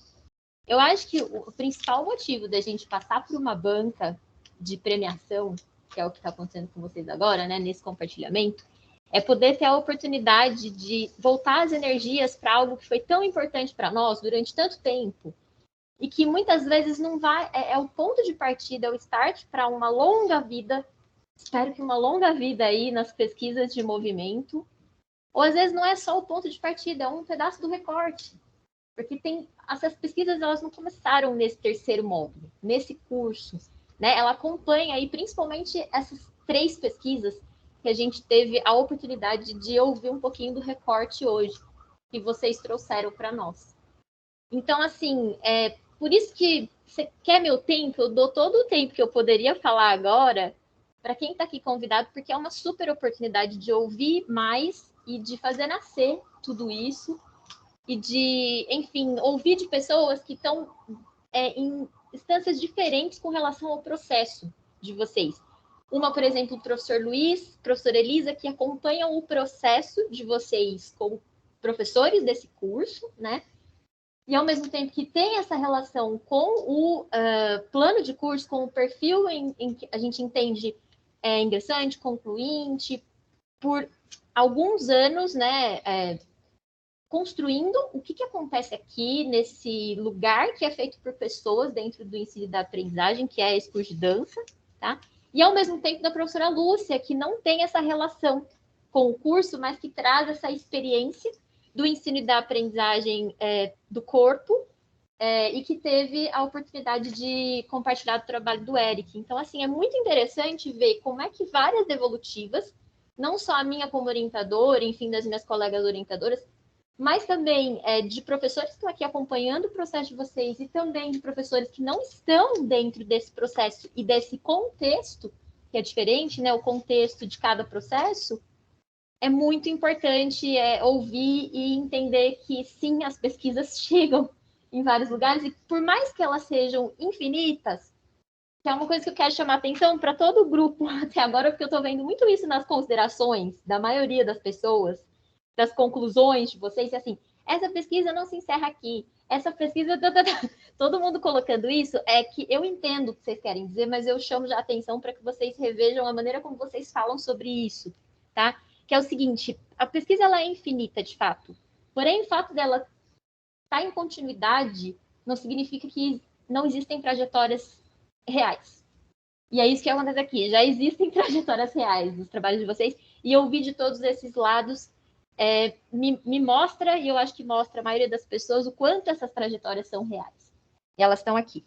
[SPEAKER 1] Eu acho que o principal motivo da gente passar por uma banca de premiação, que é o que está acontecendo com vocês agora, né, nesse compartilhamento, é poder ter a oportunidade de voltar as energias para algo que foi tão importante para nós durante tanto tempo, e que muitas vezes não vai, é o ponto de partida, é o start para uma longa vida, espero que uma longa vida aí nas pesquisas de movimento, ou às vezes não é só o ponto de partida, é um pedaço do recorte, porque essas pesquisas elas não começaram nesse 3º módulo, nesse curso, né? Ela acompanha aí principalmente essas 3 pesquisas que a gente teve a oportunidade de ouvir um pouquinho do recorte hoje, que vocês trouxeram para nós. Então, assim, por isso que você quer meu tempo, eu dou todo o tempo que eu poderia falar agora para quem está aqui convidado, porque é uma super oportunidade de ouvir mais e de fazer nascer tudo isso e de, enfim, ouvir de pessoas que estão em instâncias diferentes com relação ao processo de vocês. Uma, por exemplo, o professor Luiz, professora Elisa, que acompanham o processo de vocês como professores desse curso, né? E ao mesmo tempo que tem essa relação com o plano de curso, com o perfil em que a gente entende ingressante, concluinte, por alguns anos, né, construindo o que acontece aqui nesse lugar que é feito por pessoas dentro do ensino da aprendizagem, que é esse curso de dança, tá? E ao mesmo tempo da professora Lúcia, que não tem essa relação com o curso, mas que traz essa experiência do ensino e da aprendizagem do corpo, e que teve a oportunidade de compartilhar o trabalho do Eric. Então, assim, é muito interessante ver como é que várias devolutivas, não só a minha como orientadora, enfim, das minhas colegas orientadoras, mas também de professores que estão aqui acompanhando o processo de vocês e também de professores que não estão dentro desse processo e desse contexto, que é diferente, né, o contexto de cada processo, é muito importante ouvir e entender que, sim, as pesquisas chegam em vários lugares, e por mais que elas sejam infinitas, que é uma coisa que eu quero chamar atenção para todo o grupo até agora, porque eu estou vendo muito isso nas considerações da maioria das pessoas, das conclusões de vocês, e assim, essa pesquisa não se encerra aqui, essa pesquisa, todo mundo colocando isso, é que eu entendo o que vocês querem dizer, mas eu chamo já a atenção para que vocês revejam a maneira como vocês falam sobre isso, tá? Que é o seguinte, a pesquisa ela é infinita, de fato, porém o fato dela estar em continuidade não significa que não existem trajetórias reais. E é isso que acontece aqui, já existem trajetórias reais nos trabalhos de vocês, e ouvir de todos esses lados me mostra, e eu acho que mostra a maioria das pessoas, o quanto essas trajetórias são reais. E elas estão aqui.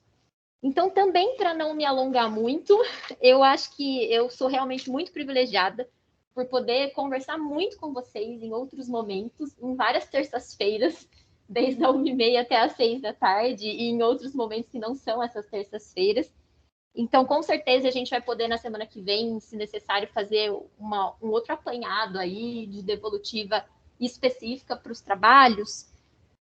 [SPEAKER 1] Então, também, para não me alongar muito, eu acho que eu sou realmente muito privilegiada por poder conversar muito com vocês em outros momentos, em várias terças-feiras, desde a 1h30 até as 6 da tarde, e em outros momentos que não são essas terças-feiras. Então, com certeza, a gente vai poder, na semana que vem, se necessário, fazer um outro apanhado aí de devolutiva específica para os trabalhos.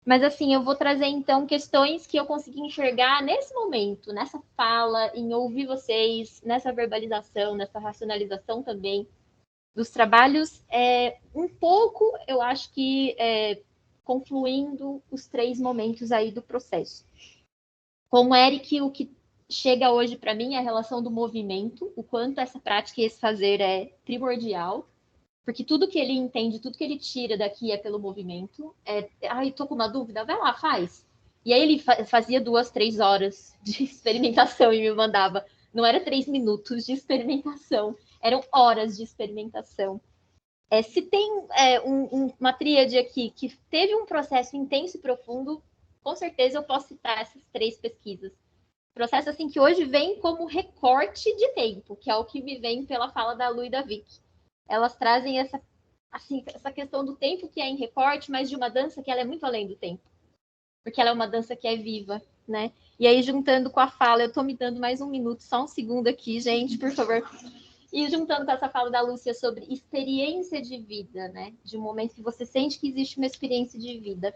[SPEAKER 1] Mas, assim, eu vou trazer, então, questões que eu consegui enxergar nesse momento, nessa fala, em ouvir vocês, nessa verbalização, nessa racionalização também dos trabalhos. Um pouco, eu acho que confluindo os 3 momentos aí do processo. Como Eric, o que chega hoje para mim é a relação do movimento, o quanto essa prática e esse fazer é primordial, porque tudo que ele entende, tudo que ele tira daqui é pelo movimento. Tô com uma dúvida, vai lá, faz. E aí ele fazia 2, 3 horas de experimentação e me mandava. Não era 3 minutos de experimentação, eram horas de experimentação. Se tem uma tríade aqui que teve um processo intenso e profundo, com certeza eu posso citar essas 3 pesquisas. Processo assim que hoje vem como recorte de tempo, que é o que me vem pela fala da Lu e da Vicky. Elas trazem essa questão do tempo que é em recorte, mas de uma dança que ela é muito além do tempo. Porque ela é uma dança que é viva, né? E aí, juntando com a fala, eu estou me dando mais 1 minuto, só um segundo aqui, gente, por favor. E juntando com essa fala da Lúcia sobre experiência de vida, né? De um momento que você sente que existe uma experiência de vida.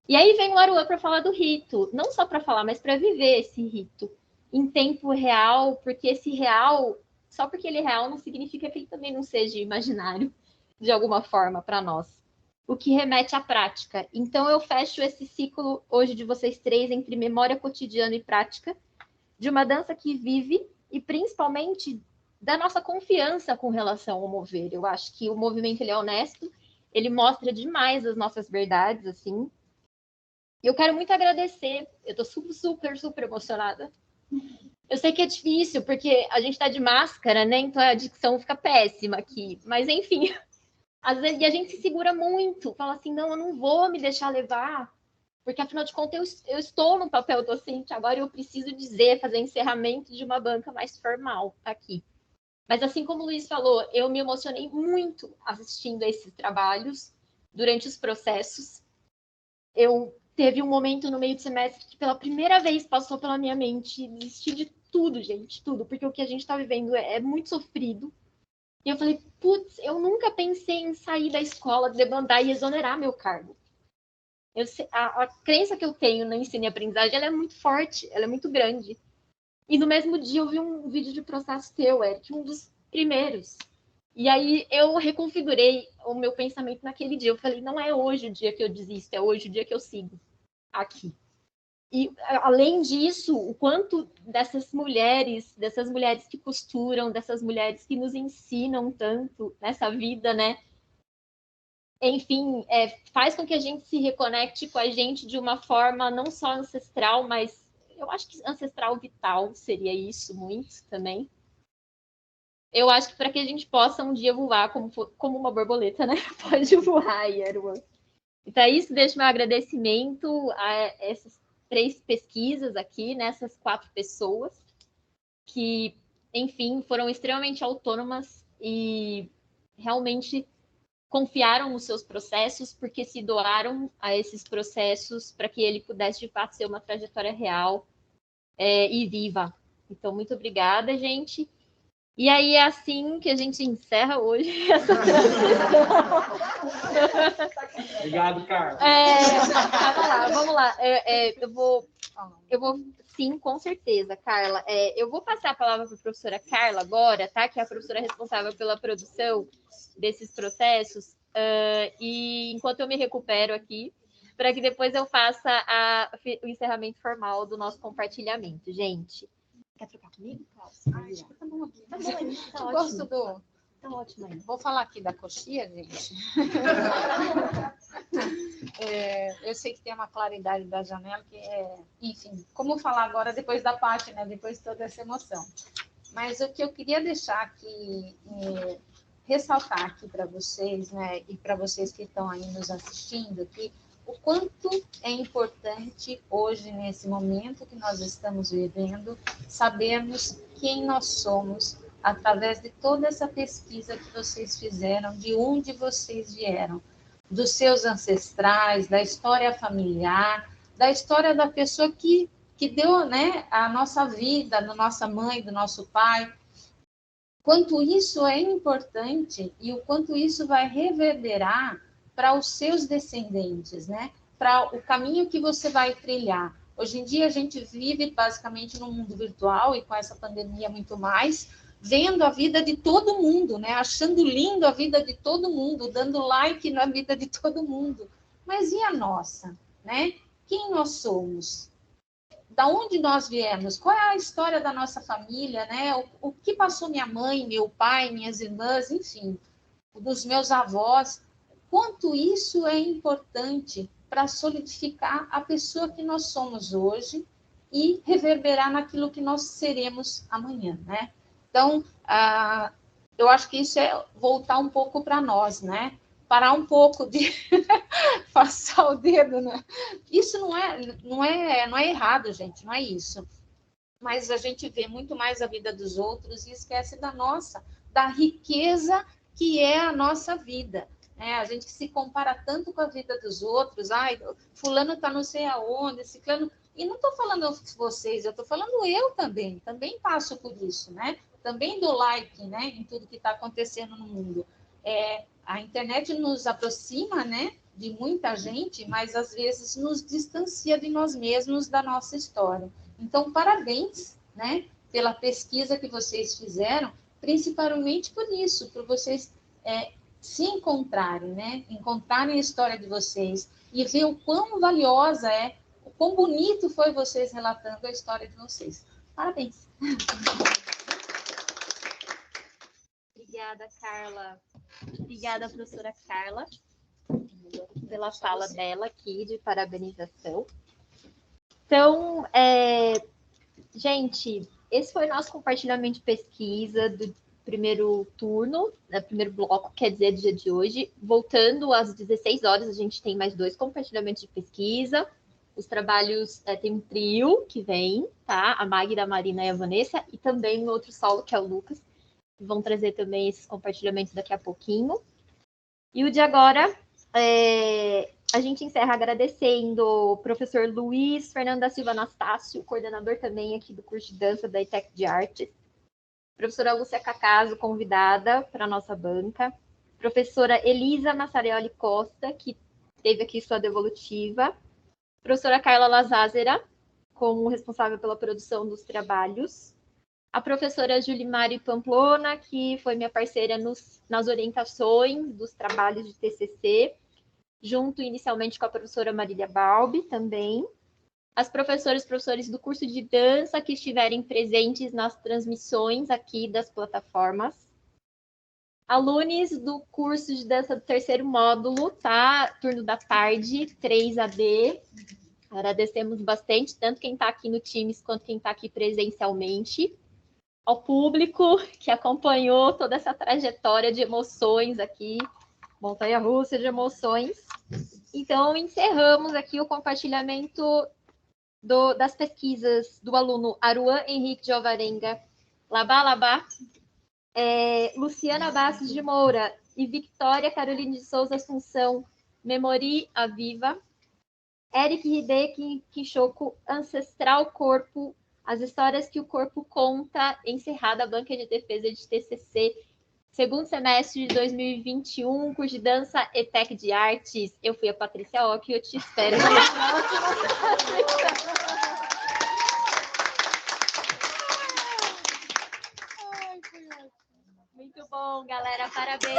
[SPEAKER 1] E aí vem o Aruan para falar do rito. Não só para falar, mas para viver esse rito em tempo real, porque esse real... Só porque ele é real não significa que ele também não seja imaginário, de alguma forma, para nós. O que remete à prática. Então, eu fecho esse ciclo hoje de vocês 3 entre memória cotidiana e prática, de uma dança que vive e, principalmente, da nossa confiança com relação ao mover. Eu acho que o movimento ele é honesto, ele mostra demais as nossas verdades, assim. E eu quero muito agradecer. Eu estou super, super emocionada. Eu sei que é difícil, porque a gente está de máscara, né? Então a dicção fica péssima aqui. Mas, enfim, às vezes a gente se segura muito. Fala assim, não, eu não vou me deixar levar. Porque, afinal de contas, eu estou no papel docente. Agora eu preciso dizer, fazer encerramento de uma banca mais formal aqui. Mas, assim como o Luiz falou, eu me emocionei muito assistindo a esses trabalhos durante os processos. Teve um momento no meio do semestre que pela primeira vez passou pela minha mente desistir de tudo, gente, tudo, porque o que a gente está vivendo é muito sofrido. E eu falei, putz, eu nunca pensei em sair da escola, demandar e exonerar meu cargo. A crença que eu tenho no ensino e aprendizagem, ela é muito forte, ela é muito grande. E no mesmo dia eu vi um vídeo de processo teu, Eric, um dos primeiros. E aí eu reconfigurei o meu pensamento naquele dia. Eu falei, não é hoje o dia que eu desisto, é hoje o dia que eu sigo aqui. E, além disso, o quanto dessas mulheres que costuram, dessas mulheres que nos ensinam tanto nessa vida, né? Enfim, faz com que a gente se reconecte com a gente de uma forma não só ancestral, mas eu acho que ancestral vital seria isso muito também. Eu acho que para que a gente possa um dia voar como uma borboleta, né? Pode voar, Aruan. Então, é isso. Deixo meu agradecimento a essas 3 pesquisas aqui, nessas 4 pessoas, que, enfim, foram extremamente autônomas e realmente confiaram nos seus processos, porque se doaram a esses processos para que ele pudesse, de fato, ser uma trajetória real e viva. Então, muito obrigada, gente. E aí é assim que a gente encerra hoje essa transmissão.
[SPEAKER 8] Obrigado, Carla.
[SPEAKER 1] Vamos lá. Eu vou, sim, com certeza, Carla. Eu vou passar a palavra para a professora Carla agora, tá? Que é a professora responsável pela produção desses processos. E enquanto eu me recupero aqui, para que depois eu faça o encerramento formal do nosso compartilhamento, gente. Quer trocar comigo, Carla?
[SPEAKER 2] Acho que tá bom aqui.
[SPEAKER 1] Tá bom, aí. Tá ótimo.
[SPEAKER 2] Gosto do...
[SPEAKER 1] Tá ótimo aí.
[SPEAKER 2] Vou falar aqui da coxinha, gente. Eu sei que tem uma claridade da janela que enfim, como falar agora depois da parte, né? Depois de toda essa emoção. Mas o que eu queria deixar aqui, ressaltar aqui para vocês, né? E para vocês que estão aí nos assistindo aqui, o quanto é importante hoje, nesse momento que nós estamos vivendo, sabermos quem nós somos através de toda essa pesquisa que vocês fizeram, de onde vocês vieram, dos seus ancestrais, da história familiar, da história da pessoa que deu, né, a nossa vida, da nossa mãe, do nosso pai. Quanto isso é importante e o quanto isso vai reverberar para os seus descendentes, né? Para o caminho que você vai trilhar. Hoje em dia a gente vive basicamente num mundo virtual e com essa pandemia muito mais, vendo a vida de todo mundo, né? Achando lindo a vida de todo mundo, dando like na vida de todo mundo. Mas e a nossa, né? Quem nós somos? Da onde nós viemos? Qual é a história da nossa família, né? O que passou minha mãe, meu pai, minhas irmãs, enfim, dos meus avós? Quanto isso é importante para solidificar a pessoa que nós somos hoje e reverberar naquilo que nós seremos amanhã, né? Então, eu acho que isso é voltar um pouco para nós, né? Parar um pouco de passar o dedo, né? Isso não é errado, gente, não é isso. Mas a gente vê muito mais a vida dos outros e esquece da nossa, da riqueza que é a nossa vida. Né? A gente se compara tanto com a vida dos outros, ai, fulano tá não sei aonde, ciclano... E não estou falando vocês, eu estou falando eu também passo por isso, né? Também dou like, né, em tudo que está acontecendo no mundo. A internet nos aproxima, né, de muita gente, mas às vezes nos distancia de nós mesmos, da nossa história. Então, parabéns, né, pela pesquisa que vocês fizeram, principalmente por isso, por vocês se encontrarem, né, encontrarem a história de vocês e ver o quão valiosa é, o quão bonito foi vocês relatando a história de vocês. Parabéns.
[SPEAKER 1] Obrigada, Carla. Obrigada, professora Carla, pela fala dela aqui de parabenização. Então, gente, esse foi o nosso compartilhamento de pesquisa do primeiro turno, primeiro bloco, quer dizer, do dia de hoje. Voltando às 16 horas, a gente tem mais 2 compartilhamentos de pesquisa. Os trabalhos, tem um trio que vem, tá? A Magda, a Marina e a Vanessa, e também um outro solo, que é o Lucas. Vão trazer também esses compartilhamentos daqui a pouquinho. E o de agora, a gente encerra agradecendo o professor Luiz Fernando da Silva Anastácio, coordenador também aqui do curso de dança da ETEC de Artes. Professora Lúcia Cacaso, convidada para a nossa banca. Professora Elisa Massarioli Costa, que teve aqui sua devolutiva. Professora Carla Lazázera, como responsável pela produção dos trabalhos. A professora Julimari Pamplona, que foi minha parceira nas orientações dos trabalhos de TCC, junto inicialmente com a professora Marília Balbi também. As professoras e professores do curso de dança que estiverem presentes nas transmissões aqui das plataformas. Alunos do curso de dança do 3º módulo, tá? Turno da tarde, 3AD. Agradecemos bastante, tanto quem está aqui no Teams quanto quem está aqui presencialmente. Ao público que acompanhou toda essa trajetória de emoções aqui, montanha-russa de emoções. Então, encerramos aqui o compartilhamento das pesquisas do aluno Aruan Henrique de Alvarenga Labá, Luciana Bastos de Moura e Victoria Caroline de Souza Assunção Memori Aviva, Eric Hideki Kishoko Ancestral Corpo, as histórias que o corpo conta, encerrada a banca de defesa de TCC, segundo semestre de 2021, curso de dança ETEC de Artes. Eu fui a Patrícia Ock e eu te espero. Muito bom, galera. Parabéns.